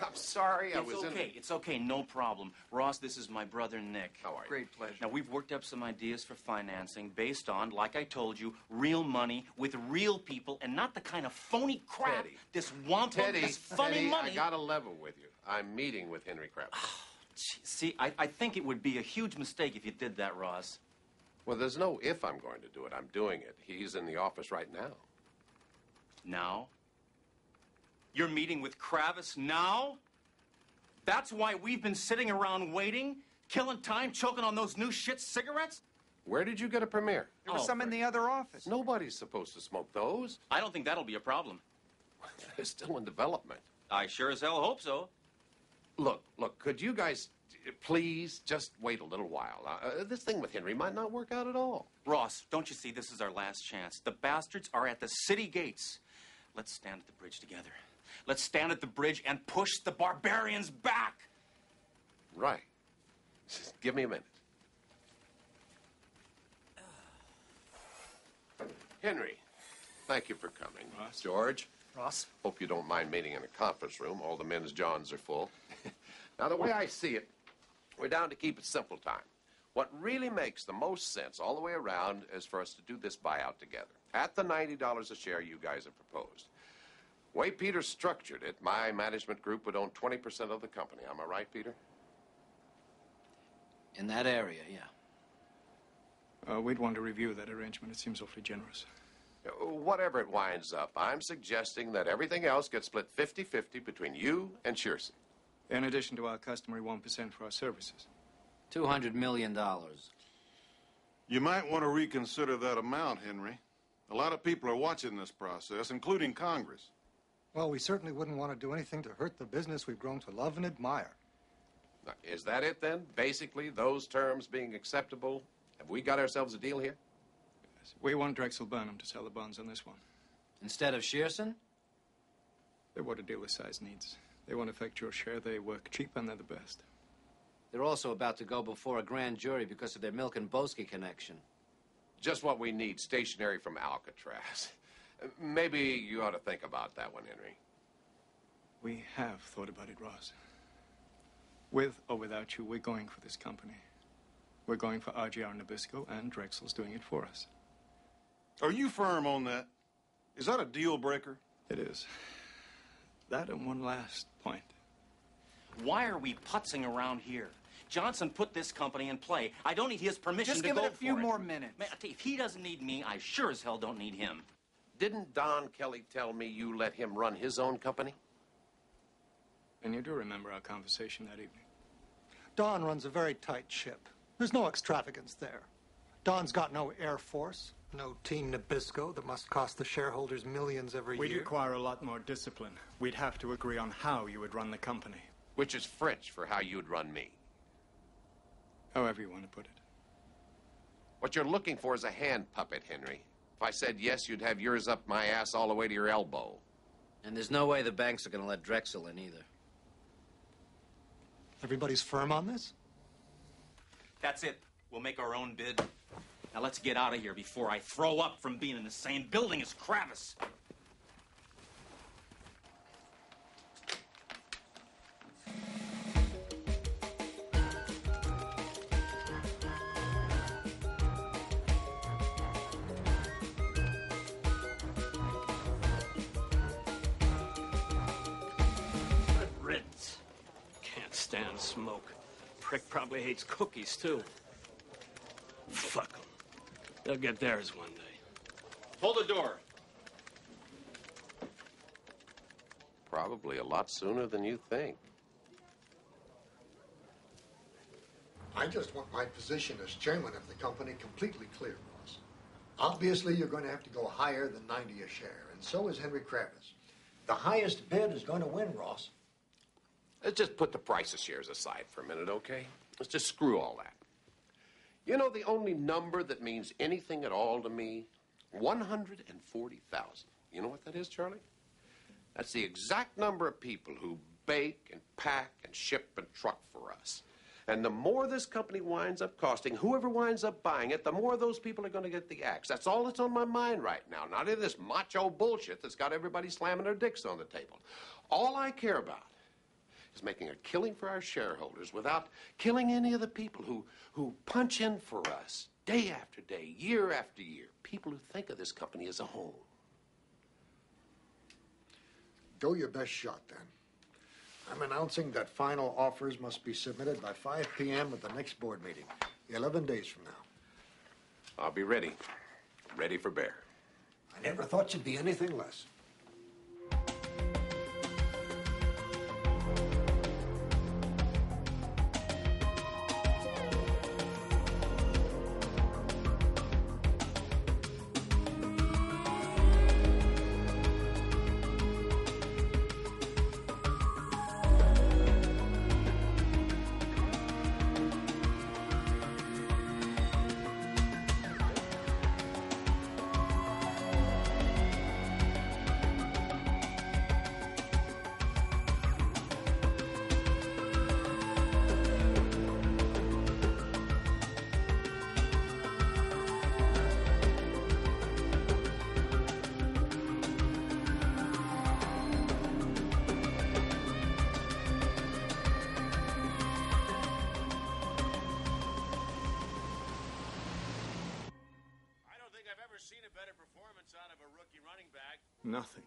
I'm sorry.
It's okay, no problem. Ross, this is my brother Nick.
How are you?
Great pleasure. Now, we've worked up some ideas for financing based on, like I told you, real money with real people and not the kind of phony crap,
Teddy.
this wampum, this funny money.
I gotta level with you. I'm meeting with Henry Kravis.
See, I think it would be a huge mistake if you did that, Ross.
Well, there's no if I'm going to do it. I'm doing it. He's in the office right now.
Now? You're meeting with Kravis now? That's why we've been sitting around waiting, killing time, choking on those new shit cigarettes?
Where did you get a premiere?
There was some in the other office.
Nobody's supposed to smoke those.
I don't think that'll be a problem.
They're still in development.
I sure as hell hope so.
Look, could you guys please just wait a little while? This thing with Henry might not work out at all.
Ross, don't you see this is our last chance? The bastards are at the city gates. Let's stand at the bridge together. Let's stand at the bridge and push the barbarians back.
Right. Just give me a minute. Henry, thank you for coming.
Ross.
George.
Ross?
Hope you don't mind meeting in a conference room. All the men's johns are full. Now, the way I see it, we're down to keep it simple time. What really makes the most sense all the way around is for us to do this buyout together at the $90 a share you guys have proposed. The way Peter structured it, my management group would own 20% of the company. Am I right, Peter?
In that area, yeah.
We'd want to review that arrangement. It seems awfully generous.
Whatever it winds up, I'm suggesting that everything else gets split 50-50 between you and Shearson.
In addition to our customary 1% for our services.
$200 million.
You might want to reconsider that amount, Henry. A lot of people are watching this process, including Congress.
Well, we certainly wouldn't want to do anything to hurt the business we've grown to love and admire.
Now, is that it then? Basically, those terms being acceptable? Have we got ourselves a deal here?
Yes. We want Drexel Burnham to sell the bonds on this one.
Instead of Shearson?
They're what a deal this size needs. They won't affect your share. They work cheap and they're the best.
They're also about to go before a grand jury because of their Milk and Boski connection.
Just what we need, stationery from Alcatraz. Maybe you ought to think about that one, Henry.
We have thought about it, Ross. With or without you, we're going for this company. We're going for RJR-Nabisco, and Drexel's doing it for us.
Are you firm on that? Is that a deal breaker?
It is. That and one last point.
Why are we putzing around here? Johnson put this company in play. I don't need his permission
Just
to
give
go
it a few
for
more minutes.
Man, I tell you, if he doesn't need me, I sure as hell don't need him.
Didn't Don Kelly tell me you let him run his own company?
And you do remember our conversation that evening.
Don runs a very tight ship. There's no extravagance there. Don's got no Air Force, no Team Nabisco that must cost the shareholders millions every
We'd
year.
require a lot more discipline. We'd have to agree on how you would run the company.
Which is French for how you'd run me.
However you want to put it.
What you're looking for is a hand puppet, Henry. If I said yes, you'd have yours up my ass all the way to your elbow.
And there's no way the banks are going to let Drexel in either.
Everybody's firm on this?
That's it. We'll make our own bid. Now let's get out of here before I throw up from being in the same building as Kravis.
Ritz. Can't stand smoke. Prick probably hates cookies, too. Fuck them. They'll get theirs one day.
Hold the door.
Probably a lot sooner than you think.
I just want my position as chairman of the company completely clear, Ross. Obviously, you're going to have to go higher than 90 a share, and so is Henry Kravis. The highest bid is going to win, Ross.
Let's just put the price of shares aside for a minute, okay? Let's just screw all that. You know the only number that means anything at all to me? 140,000. You know what that is, Charlie? That's the exact number of people who bake and pack and ship and truck for us. And the more this company winds up costing, whoever winds up buying it, the more those people are going to get the axe. That's all that's on my mind right now. Not any of this macho bullshit that's got everybody slamming their dicks on the table. All I care about is making a killing for our shareholders without killing any of the people who punch in for us day after day, year after year. People who think of this company as a home.
Go your best shot, then. I'm announcing that final offers must be submitted by 5 p.m. at the next board meeting, 11 days from now.
I'll be ready. Ready for bear.
I never thought you'd be anything less.
Nothing.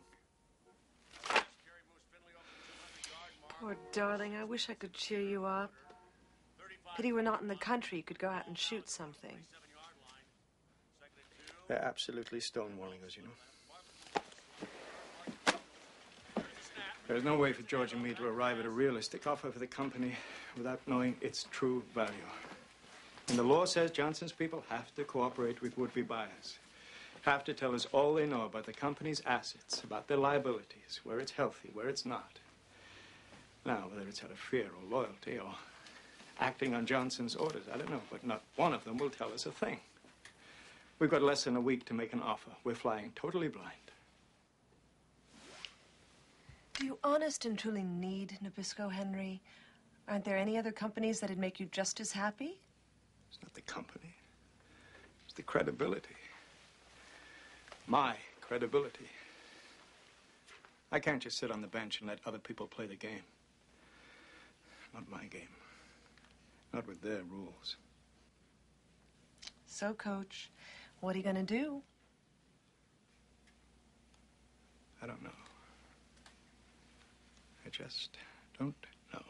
Poor darling, I wish I could cheer you up. Pity we're not in the country. You could go out and shoot something.
They're absolutely stonewalling us, you know. There's no way for George and me to arrive at a realistic offer for the company without knowing its true value. And the law says Johnson's people have to cooperate with would-be buyers. Have to tell us all they know about the company's assets, about their liabilities, where it's healthy, where it's not. Now, whether it's out of fear or loyalty or acting on Johnson's orders, I don't know, but not one of them will tell us a thing. We've got less than a week to make an offer. We're flying totally blind.
Do you honest and truly need Nabisco, Henry? Aren't there any other companies that'd make you just as happy?
It's not the company. It's the credibility. My credibility. I can't just sit on the bench and let other people play the game. Not my game. Not with their rules.
So, Coach, what are you going to do?
I don't know. I just don't know.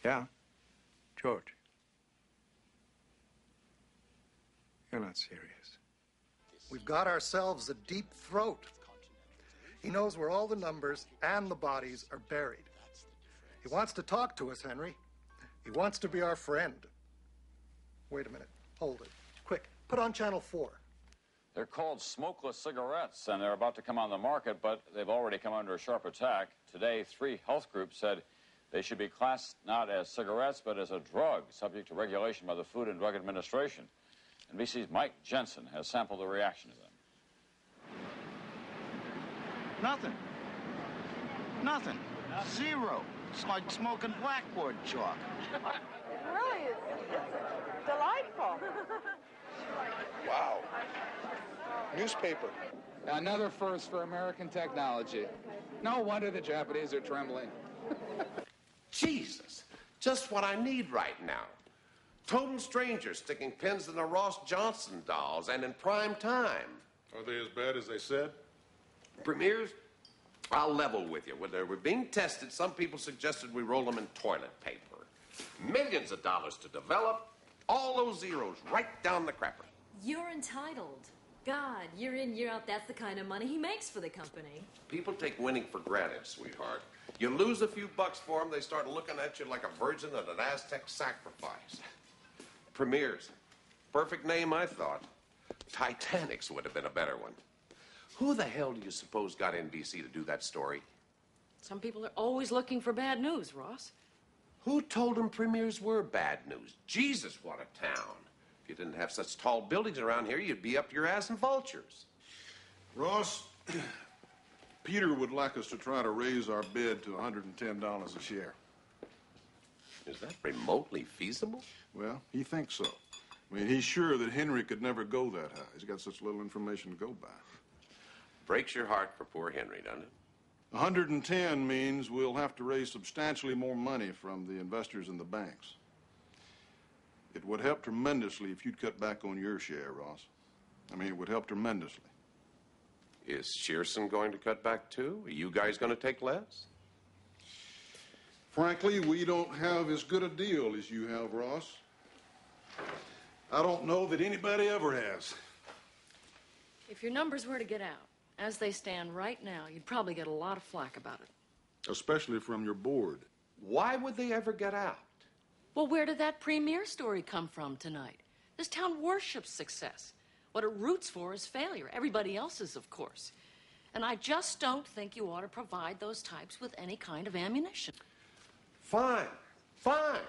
Yeah? George? You're not serious.
We've got ourselves a deep throat. He knows where all the numbers and the bodies are buried. He wants to talk to us, Henry. He wants to be our friend. Wait a minute. Hold it. Quick, put on Channel 4.
They're called smokeless cigarettes, and they're about to come on the market, but they've already come under a sharp attack. Today, 3 health groups said they should be classed not as cigarettes, but as a drug, subject to regulation by the Food and Drug Administration. NBC's Mike Jensen has sampled the reaction to them.
Nothing. Nothing. Zero. It's like smoking blackboard chalk.
Really, it's delightful.
Wow. Newspaper.
Another first for American technology. No wonder the Japanese are trembling.
Jesus, just what I need right now. Total strangers sticking pins in the Ross Johnson dolls and in prime time.
Are they as bad as they said?
Premiers, I'll level with you. When they were being tested, some people suggested we roll them in toilet paper. Millions of dollars to develop, all those zeros right down the crapper.
You're entitled. God, year in, year out, that's the kind of money he makes for the company.
People take winning for granted, sweetheart. You lose a few bucks for them, they start looking at you like a virgin at an Aztec sacrifice. Premiers. Perfect name, I thought. Titanic's would have been a better one. Who the hell do you suppose got NBC to do that story?
Some people are always looking for bad news, Ross.
Who told them premiers were bad news? Jesus, what a town. If you didn't have such tall buildings around here, you'd be up your ass in vultures.
Ross, Peter would like us to try to raise our bid to $110 a share.
Is that remotely feasible?
Well, he thinks so. I mean, he's sure that Henry could never go that high. He's got such little information to go by.
Breaks your heart for poor Henry, doesn't it?
110 means we'll have to raise substantially more money from the investors and the banks. It would help tremendously if you'd cut back on your share, Ross. I mean, it would help tremendously.
Is Shearson going to cut back too? Are you guys going to take less?
Frankly, we don't have as good a deal as you have, Ross. I don't know that anybody ever has.
If your numbers were to get out, as they stand right now, you'd probably get a lot of flack about it.
Especially from your board.
Why would they ever get out?
Well, where did that premier story come from tonight? This town worships success. What it roots for is failure. Everybody else's, of course. And I just don't think you ought to provide those types with any kind of ammunition.
Fine. Fine.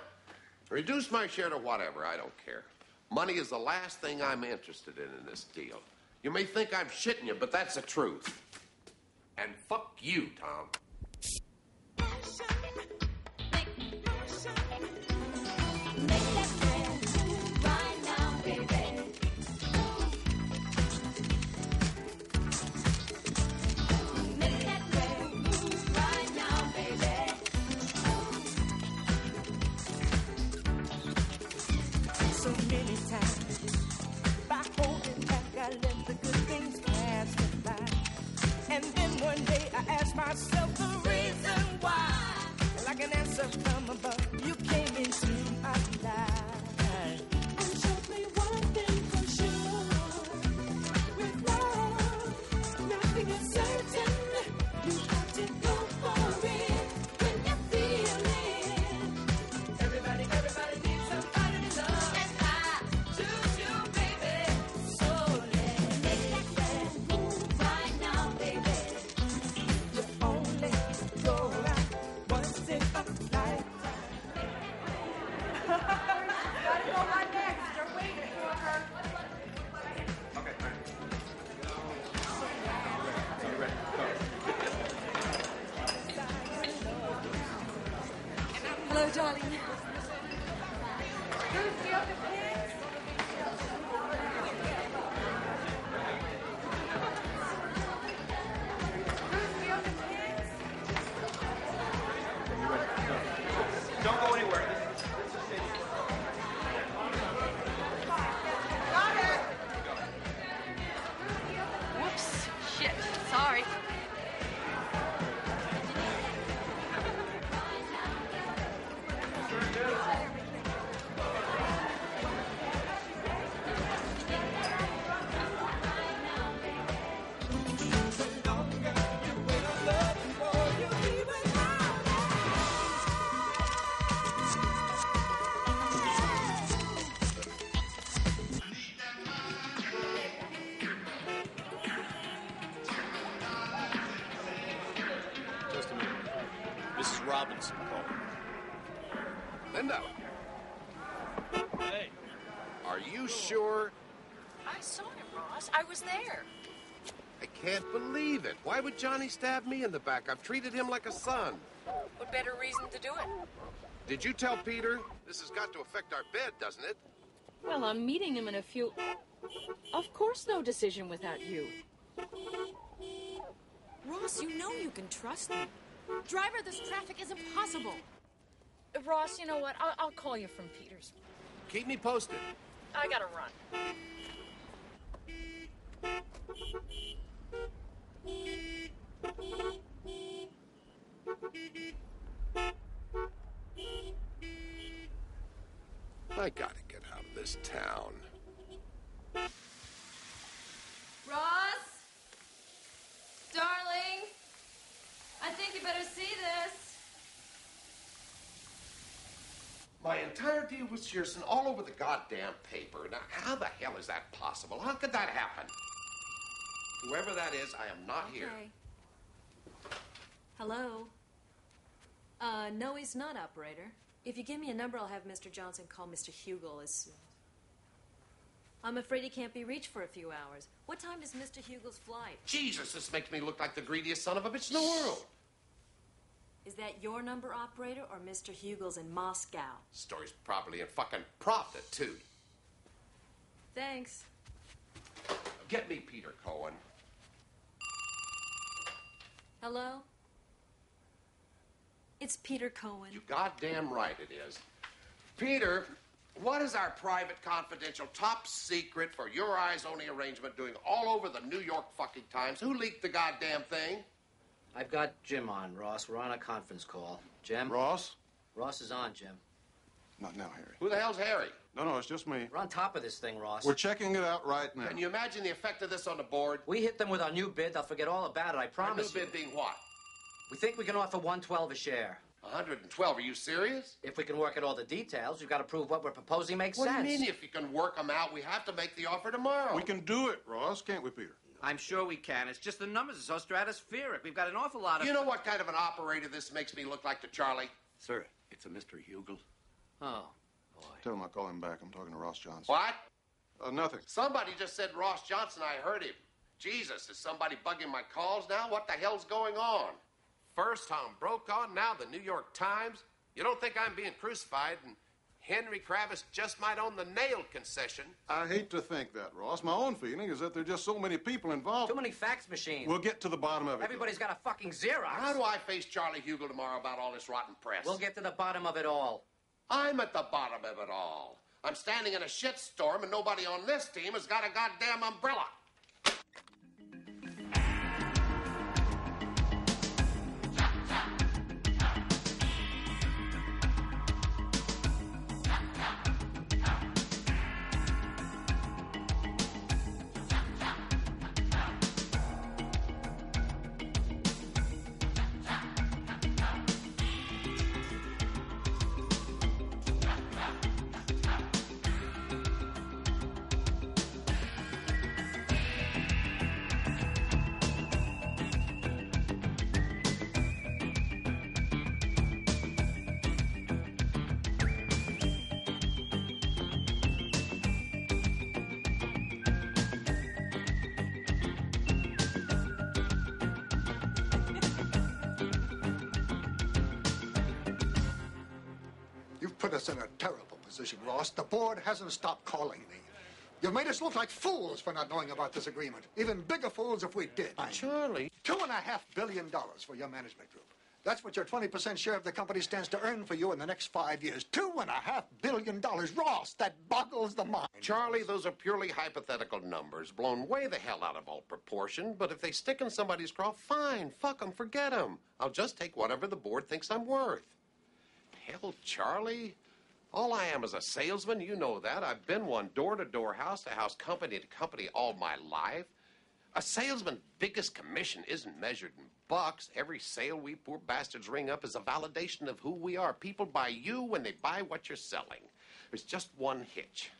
Reduce my share to whatever. I don't care. Money is the last thing I'm interested in this deal. You may think I'm shitting you, but that's the truth. And fuck you, Tom.
So many times, by holding back, I let the good things pass me by. And then one day I asked myself the reason why. Like
Robinson calling.
Linda.
Hey.
Are you sure?
I saw him, Ross. I was there.
I can't believe it. Why would Johnny stab me in the back? I've treated him like a son.
What better reason to do it?
Did you tell Peter? This has got to affect our bed, doesn't it?
Well, I'm meeting him in a few... Of course no decision without you.
Ross, you know you can trust me. Driver, this traffic is impossible.
Ross, you know what? I'll call you from Peter's.
Keep me posted.
I gotta run.
I gotta get out of this town.
Ross? Darling? I think you better see this.
My entire deal with Shearson all over the goddamn paper. Now, how the hell is that possible? How could that happen? Whoever that is, I am not here.
Hello? No, he's not, operator. If you give me a number, I'll have Mr. Johnson call Mr. Hugel as soon. I'm afraid he can't be reached for a few hours. What time is Mr. Hugel's flight?
Jesus, this makes me look like the greediest son of a bitch in the world.
Is that your number, operator, or Mr. Hugel's in Moscow?
Story's probably in fucking Pravda, too.
Thanks.
Get me Peter Cohen.
Hello? It's Peter Cohen.
You goddamn right it is. Peter, what is our private, confidential, top secret, for your eyes only arrangement doing all over the New York fucking Times? Who leaked the goddamn thing?
I've got Jim on, Ross. We're on a conference call. Jim?
Ross?
Ross is on, Jim.
Not now, Harry.
Who the hell's Harry?
No, it's just me.
We're on top of this thing, Ross.
We're checking it out right now.
Can you imagine the effect of this on the board?
We hit them with our new bid. They'll forget all about it, I promise
Our new bid being what?
We think we can offer $112 a share.
112, are you serious?
If we can work out all the details, we've got to prove what we're proposing makes sense.
What do you mean if you can work them out? We have to make the offer tomorrow.
We can do it, Ross, can't we, Peter?
I'm sure we can. It's just the numbers are so stratospheric. We've got an awful lot of...
You know what kind of an operator this makes me look like to Charlie?
Sir, it's a Mr. Hugel.
Oh, boy.
Tell him I'll call him back. I'm talking to Ross Johnson.
What?
Nothing.
Somebody just said Ross Johnson. I heard him. Jesus, is somebody bugging my calls now? What the hell's going on? First Tom Brokaw, now the New York Times. You don't think I'm being crucified and Henry Kravis just might own the nail concession?
I hate to think that, Ross. My own feeling is that there are just so many people involved.
Too many fax machines.
We'll get to the bottom of it.
Everybody's got a fucking Xerox.
How do I face Charlie Hugel tomorrow about all this rotten press?
We'll get to the bottom of it all.
I'm at the bottom of it all. I'm standing in a shitstorm and nobody on this team has got a goddamn umbrella.
You've put us in a terrible position, Ross. The board hasn't stopped calling me. You've made us look like fools for not knowing about this agreement. Even bigger fools if we did.
Charlie.
$2.5 billion for your management group. That's what your 20% share of the company stands to earn for you in the next 5 years. $2.5 billion. Ross, that boggles the mind.
Charlie, those are purely hypothetical numbers, blown way the hell out of all proportion. But if they stick in somebody's craw, fine. Fuck them, forget them. I'll just take whatever the board thinks I'm worth. Hell, Charlie, all I am is a salesman. You know that. I've been one door to door, house to house, company to company all my life. A salesman's biggest commission isn't measured in bucks. Every sale we poor bastards ring up is a validation of who we are. People buy you when they buy what you're selling. There's just one hitch.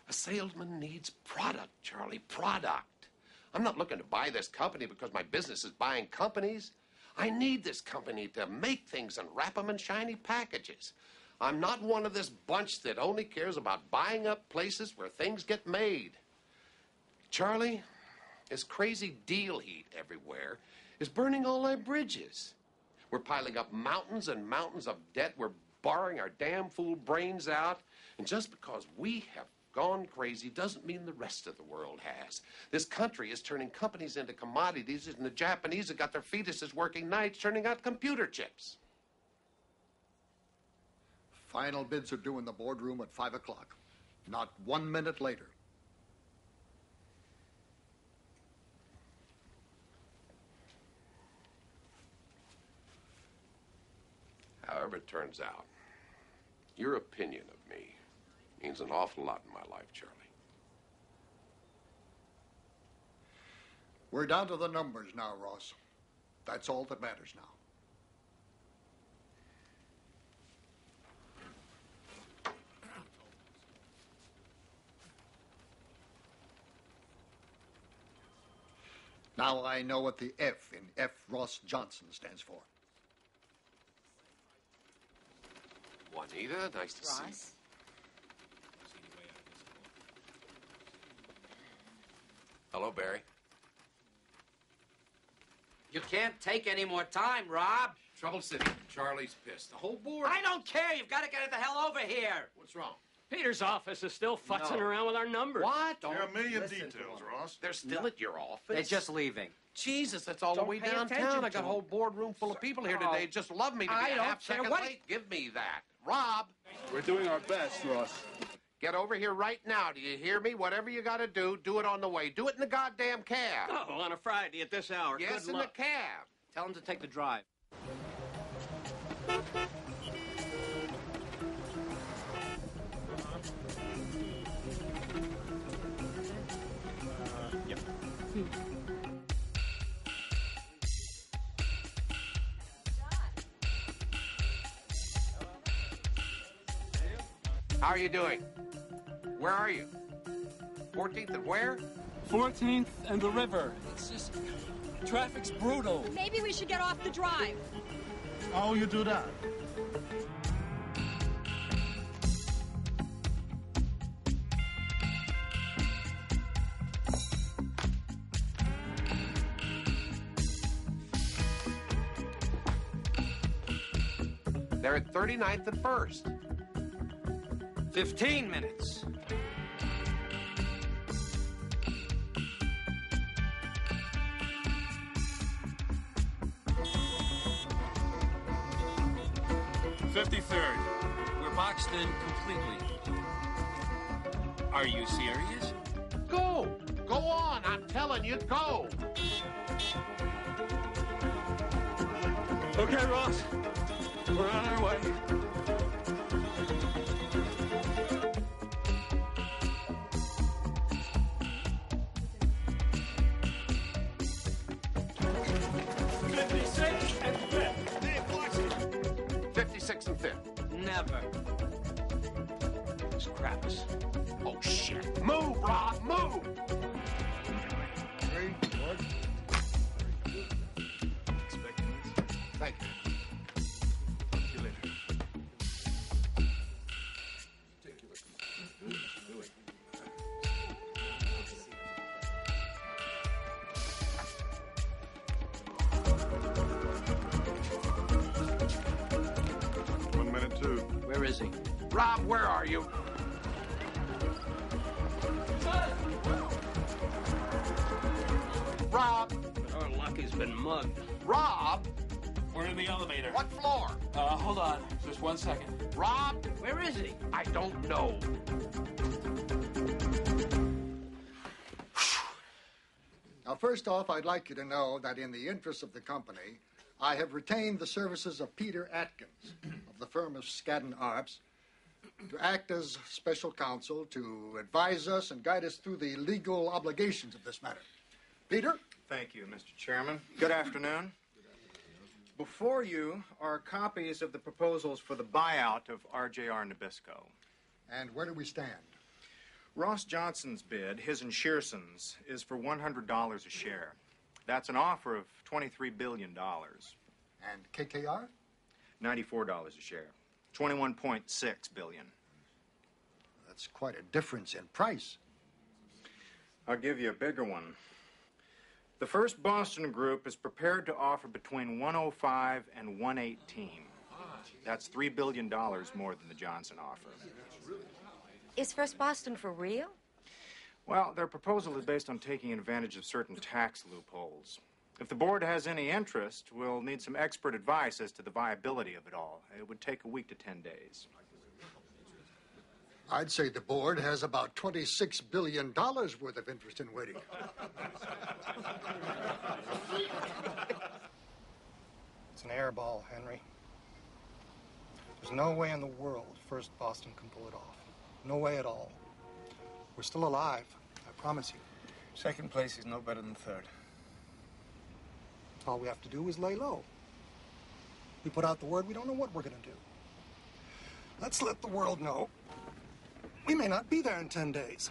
A salesman needs product, Charlie, product. I'm not looking to buy this company because my business is buying companies. I need this company to make things and wrap them in shiny packages. I'm not one of this bunch that only cares about buying up places where things get made. Charlie, this crazy deal heat everywhere is burning all our bridges. We're piling up mountains and mountains of debt. We're borrowing our damn fool brains out. And just because we have gone crazy doesn't mean the rest of the world has. This country is turning companies into commodities, and the Japanese have got their fetuses working nights turning out computer chips.
Final bids are due in the boardroom at 5 o'clock. Not 1 minute later.
However it turns out, your opinion of me means an awful lot in my life, Charlie.
We're down to the numbers now, Ross. That's all that matters now. Now I know what the F in F. Ross Johnson stands for.
Juanita, nice to see you. Hello, Barry.
You can't take any more time, Rob.
Trouble City. Charlie's pissed. The whole board...
I don't care. You've got to get it the hell over here.
What's wrong?
Peter's office is still futzing around with our numbers.
What?
There are a million details, Ross.
They're still at your office?
They're just leaving.
Jesus, that's all the
Don't
way
pay
downtown.
attention
I got a
to
whole boardroom full of people here today. Just love me to be
I
a
don't
half
care
second
what-
late. Give me that. Rob.
We're doing our best, Ross.
Get over here right now. Do you hear me? Whatever you got to do it on the way. Do it in the goddamn cab.
Oh, on a Friday at this hour.
Yes,
Good
in
luck.
the cab.
Tell him to take the drive.
How are you doing? Where are you? 14th and where?
14th and the river. It's just, traffic's brutal.
Maybe we should get off the drive.
How you do that?
They're at 39th and 1st.
15 minutes.
We're boxed in completely. Are you serious?
Go! Go on! I'm telling you, go!
Okay, Ross. We're on our way. and
56 and 5th.
Never. It's craps.
Oh, shit. Move, Rob, move!
3, 4.
Thank you.
See you later.
Where is he?
Rob, where are you? Rob!
Our Lucky's been mugged.
Rob!
We're in the elevator.
What floor?
Hold on. Just 1 second.
Rob?
Where is he?
I don't know.
Now, first off, I'd like you to know that in the interest of the company, I have retained the services of Peter Atkins of the firm of Skadden Arps to act as special counsel to advise us and guide us through the legal obligations of this matter. Peter?
Thank you, Mr. Chairman. Good afternoon. Before you are copies of the proposals for the buyout of RJR Nabisco.
And where do we stand?
Ross Johnson's bid, his and Shearson's, is for $100 a share. That's an offer of $23 billion.
And KKR?
$94 a share. 21.6 billion.
That's quite a difference in price.
I'll give you a bigger one. The First Boston Group is prepared to offer between 105 and 118. That's $3 billion more than the Johnson offer.
Is First Boston for real?
Well, their proposal is based on taking advantage of certain tax loopholes. If the board has any interest, we'll need some expert advice as to the viability of it all. It would take a week to 10 days.
I'd say the board has about $26 billion worth of interest in waiting.
It's an air ball, Henry. There's no way in the world First Boston can pull it off. No way at all. We're still alive, I promise you.
Second place is no better than third.
All we have to do is lay low. We put out the word, we don't know what we're going to do. Let's let the world know we may not be there in 10 days.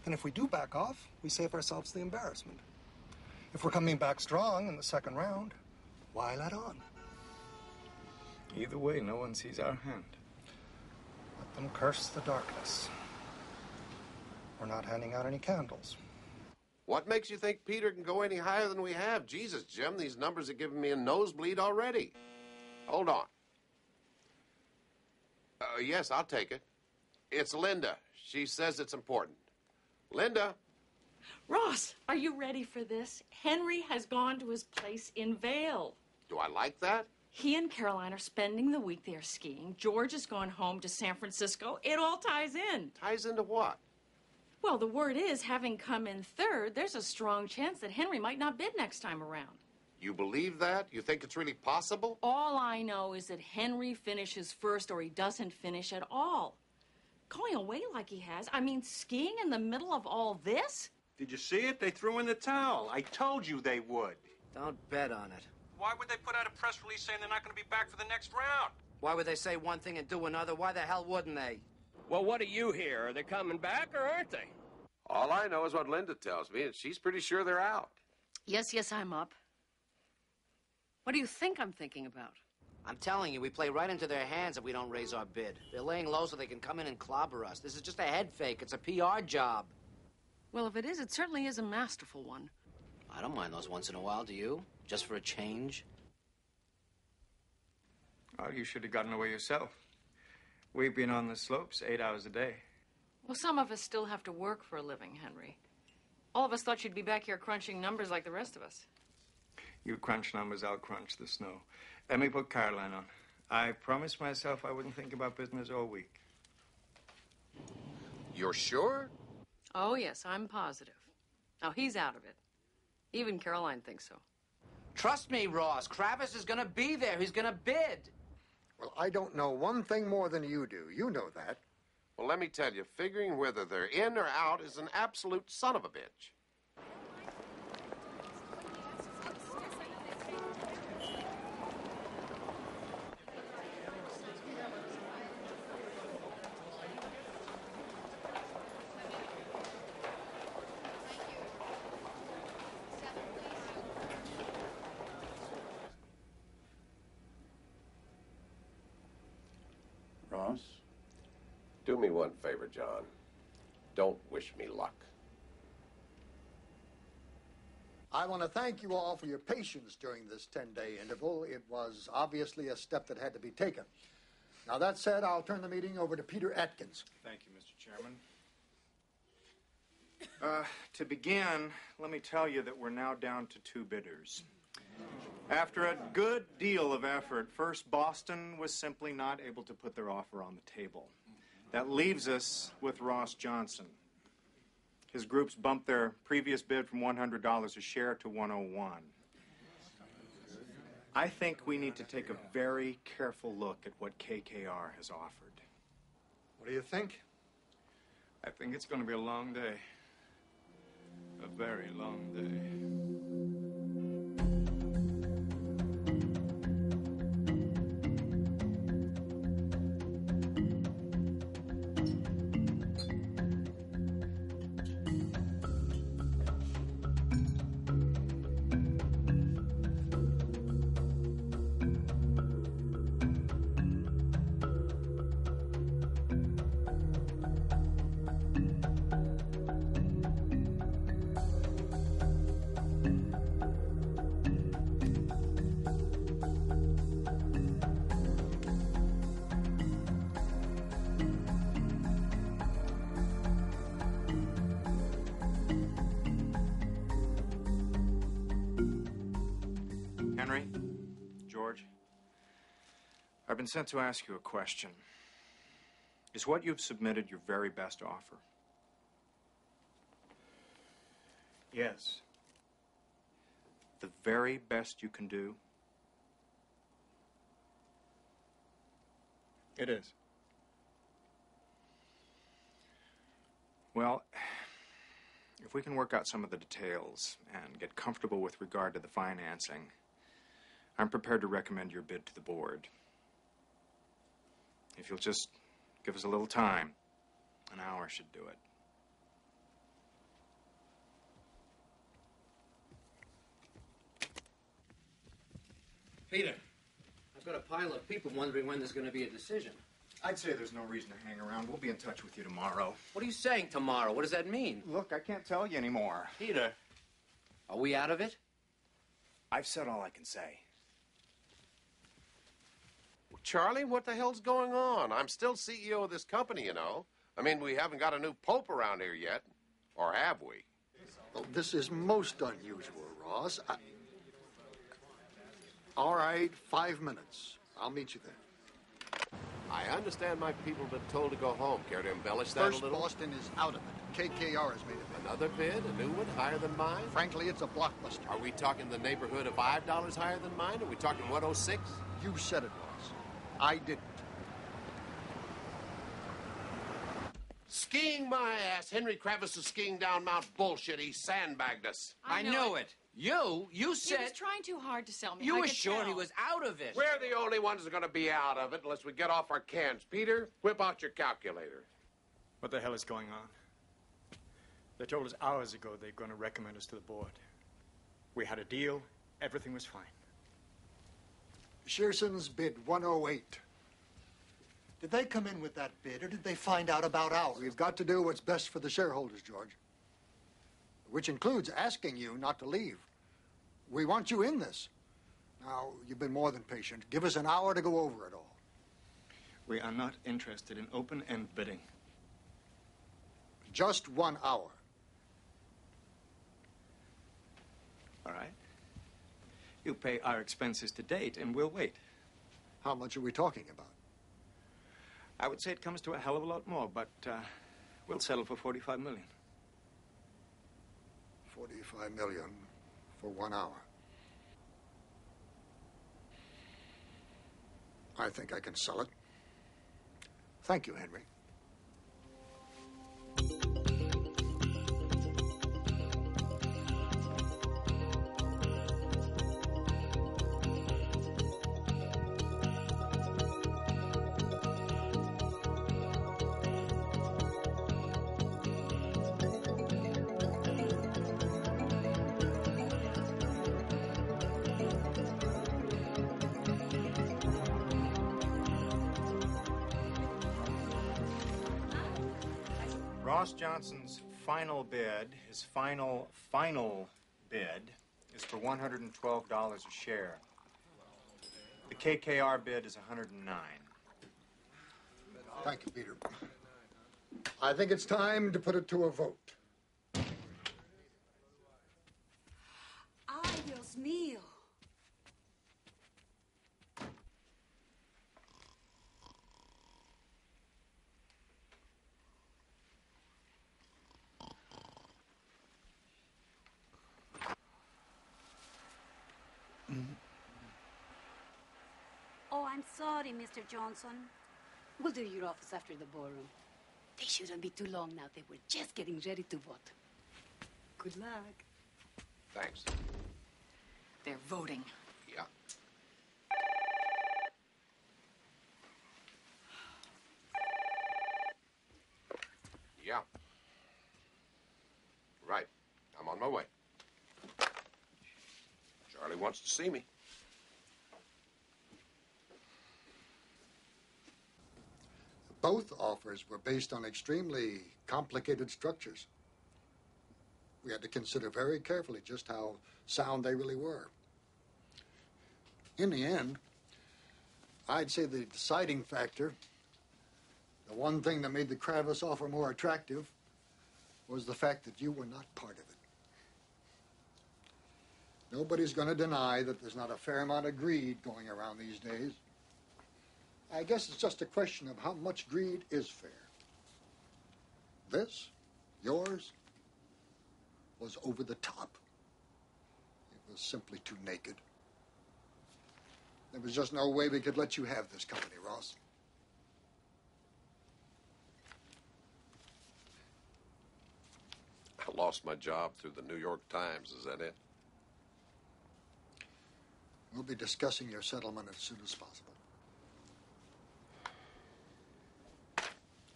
And if we do back off, we save ourselves the embarrassment. If we're coming back strong in the second round, why let on?
Either way, no one sees our hand.
Let them curse the darkness. We're not handing out any candles.
What makes you think Peter can go any higher than we have? Jesus, Jim, these numbers are giving me a nosebleed already. Hold on. Yes, I'll take it. It's Linda. She says it's important. Linda.
Ross, are you ready for this? Henry has gone to his place in Vail.
Do I like that?
He and Caroline are spending the week there skiing. George has gone home to San Francisco. It all ties in.
Ties into what?
Well, the word is, having come in third, there's a strong chance that Henry might not bid next time around.
You believe that? You think it's really possible?
All I know is that Henry finishes first or he doesn't finish at all. Going away like he has, I mean, skiing in the middle of all this?
Did you see it? They threw in the towel. I told you they would.
Don't bet on it.
Why would they put out a press release saying they're not going to be back for the next round?
Why would they say one thing and do another? Why the hell wouldn't they?
Well, what do you hear? Are they coming back or aren't they?
All I know is what Linda tells me, and she's pretty sure they're out.
Yes, I'm up. What do you think I'm thinking about?
I'm telling you, we play right into their hands if we don't raise our bid. They're laying low so they can come in and clobber us. This is just a head fake. It's a PR job.
Well, if it is, it certainly is a masterful one.
I don't mind those once in a while, do you? Just for a change?
Oh, you should have gotten away yourself. We've been on the slopes 8 hours a day.
Well, some of us still have to work for a living, Henry. All of us thought you'd be back here crunching numbers like the rest of us.
You crunch numbers, I'll crunch the snow. Let me put Caroline on. I promised myself I wouldn't think about business all week.
You're sure?
Oh, yes, I'm positive. Now, he's out of it. Even Caroline thinks so.
Trust me, Ross. Kravis is going to be there. He's going to bid.
Well, I don't know one thing more than you do. You know that.
Well, let me tell you, figuring whether they're in or out is an absolute son of a bitch.
Ross?
Do me one favor, John. Don't wish me luck.
I want to thank you all for your patience during this 10-day interval. It was obviously a step that had to be taken. Now, that said, I'll turn the meeting over to Peter Atkins.
Thank you, Mr. Chairman. To begin, let me tell you that we're now down to 2 bidders. After a good deal of effort, First Boston was simply not able to put their offer on the table. That leaves us with Ross Johnson. His groups bumped their previous bid from $100 a share to $101. I think we need to take a very careful look at what KKR has offered.
What do you think?
I think it's going to be a long day. A very long day. I've been sent to ask you a question. Is what you've submitted your very best offer? Yes. The very best you can do? It is. Well, if we can work out some of the details and get comfortable with regard to the financing, I'm prepared to recommend your bid to the board. If you'll just give us a little time, an hour should do it.
Peter, I've got a pile of people wondering when there's going to be a decision.
I'd say there's no reason to hang around. We'll be in touch with you tomorrow.
What are you saying tomorrow? What does that mean?
Look, I can't tell you anymore.
Peter, are we out of it?
I've said all I can say.
Charlie, what the hell's going on? I'm still CEO of this company, you know. I mean, we haven't got a new pope around here yet. Or have we?
Oh, this is most unusual, Ross. All right, 5 minutes. I'll meet you there.
I understand my people have been told to go home. Care to embellish that
First
a little?
Boston is out of it. KKR has made it.
Another bid? A new one? Higher than mine?
Frankly, it's a blockbuster.
Are we talking the neighborhood of $5 higher than mine? Are we talking 106?
You said it, Ross. I didn't.
Skiing my ass. Henry Kravis is skiing down Mount Bullshit. He sandbagged us.
I knew it. You
He
said...
was trying too hard to sell me.
You
I
were
could
sure
tell.
he was out of it.
We're the only ones that are going to be out of it unless we get off our cans. Peter, whip out your calculator.
What the hell is going on? They told us hours ago they're going to recommend us to the board. We had a deal. Everything was fine.
Shearson's bid 108. Did they come in with that bid, or did they find out about ours? We've got to do what's best for the shareholders, George. Which includes asking you not to leave. We want you in this. Now, you've been more than patient. Give us an hour to go over it all.
We are not interested in open-end bidding.
Just 1 hour.
All right. You pay our expenses to date, and we'll wait.
How much are we talking about?
I would say it comes to a hell of a lot more, but we'll settle for $45 million.
45 million for 1 hour. I think I can sell it. Thank you, Henry.
Ross Johnson's final bid, his final bid, is for $112 a share. The KKR bid is $109.
Thank you, Peter. I think it's time to put it to a vote.
Ay, Dios mío. Oh, I'm sorry, Mr. Johnson. We'll do your office after the ballroom. They shouldn't be too long now. They were just getting ready to vote. Good luck.
Thanks.
They're voting.
Yeah. Yeah. Right. I'm on my way. Charlie wants to see me.
Both offers were based on extremely complicated structures. We had to consider very carefully just how sound they really were. In the end, I'd say the deciding factor, the one thing that made the Kravis offer more attractive, was the fact that you were not part of it. Nobody's going to deny that there's not a fair amount of greed going around these days. I guess it's just a question of how much greed is fair. This, yours, was over the top. It was simply too naked. There was just no way we could let you have this company, Ross.
I lost my job through the New York Times. Is that it?
We'll be discussing your settlement as soon as possible.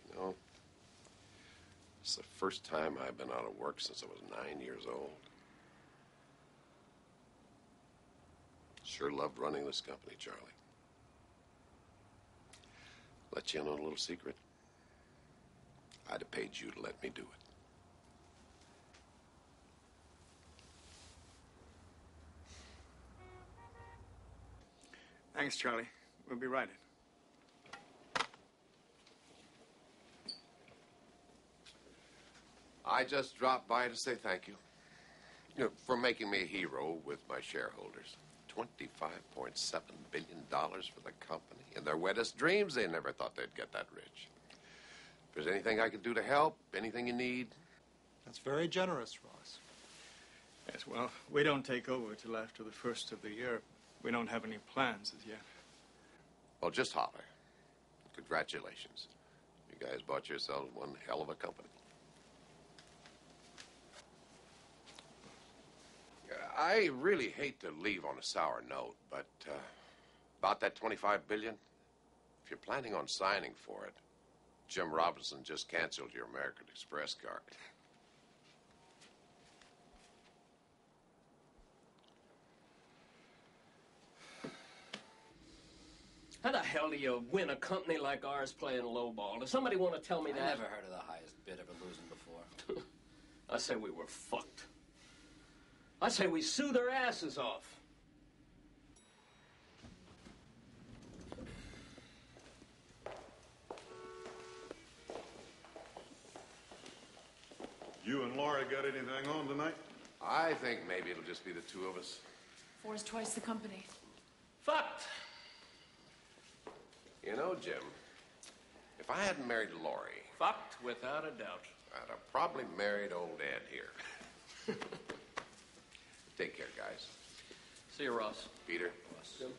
You know, it's the first time I've been out of work since I was 9 years old. Sure loved running this company, Charlie. Let you in on a little secret. I'd have paid you to let me do it.
Thanks, Charlie. We'll be right in.
I just dropped by to say thank you. You know, for making me a hero with my shareholders. $25.7 billion for the company. In their wettest dreams, they never thought they'd get that rich. If there's anything I can do to help, anything you need.
That's very generous, Ross.
Yes, well, we don't take over till after the first of the year. We don't have any plans as yet.
Well, just holler. Congratulations. You guys bought yourselves one hell of a company. I really hate to leave on a sour note, but about that $25 billion, if you're planning on signing for it, Jim Robinson just canceled your American Express card.
How the hell do you win a company like ours playing lowball? Does somebody want to tell me that?
I never heard of the highest bid ever losing before.
I say we were fucked. I say we sue their asses off.
You and Laura got anything on tonight?
I think maybe it'll just be the two of us.
Four's twice the company.
Fucked.
You know, Jim, if I hadn't married Laurie,
Fucked without a doubt.
I'd have probably married old Ed here. Take care, guys.
See you, Ross.
Peter.
Jim.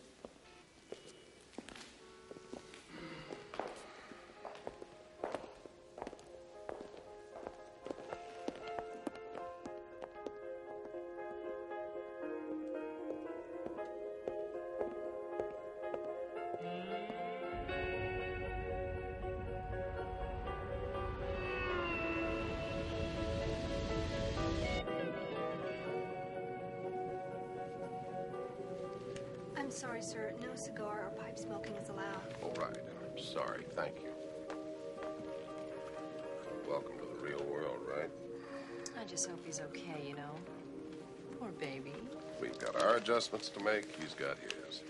I'm sorry, sir. No cigar or pipe smoking is allowed.
All right, I'm sorry. Thank you. Welcome to the real world, right?
I just hope he's okay, you know. Poor baby.
We've got our adjustments to make. He's got his.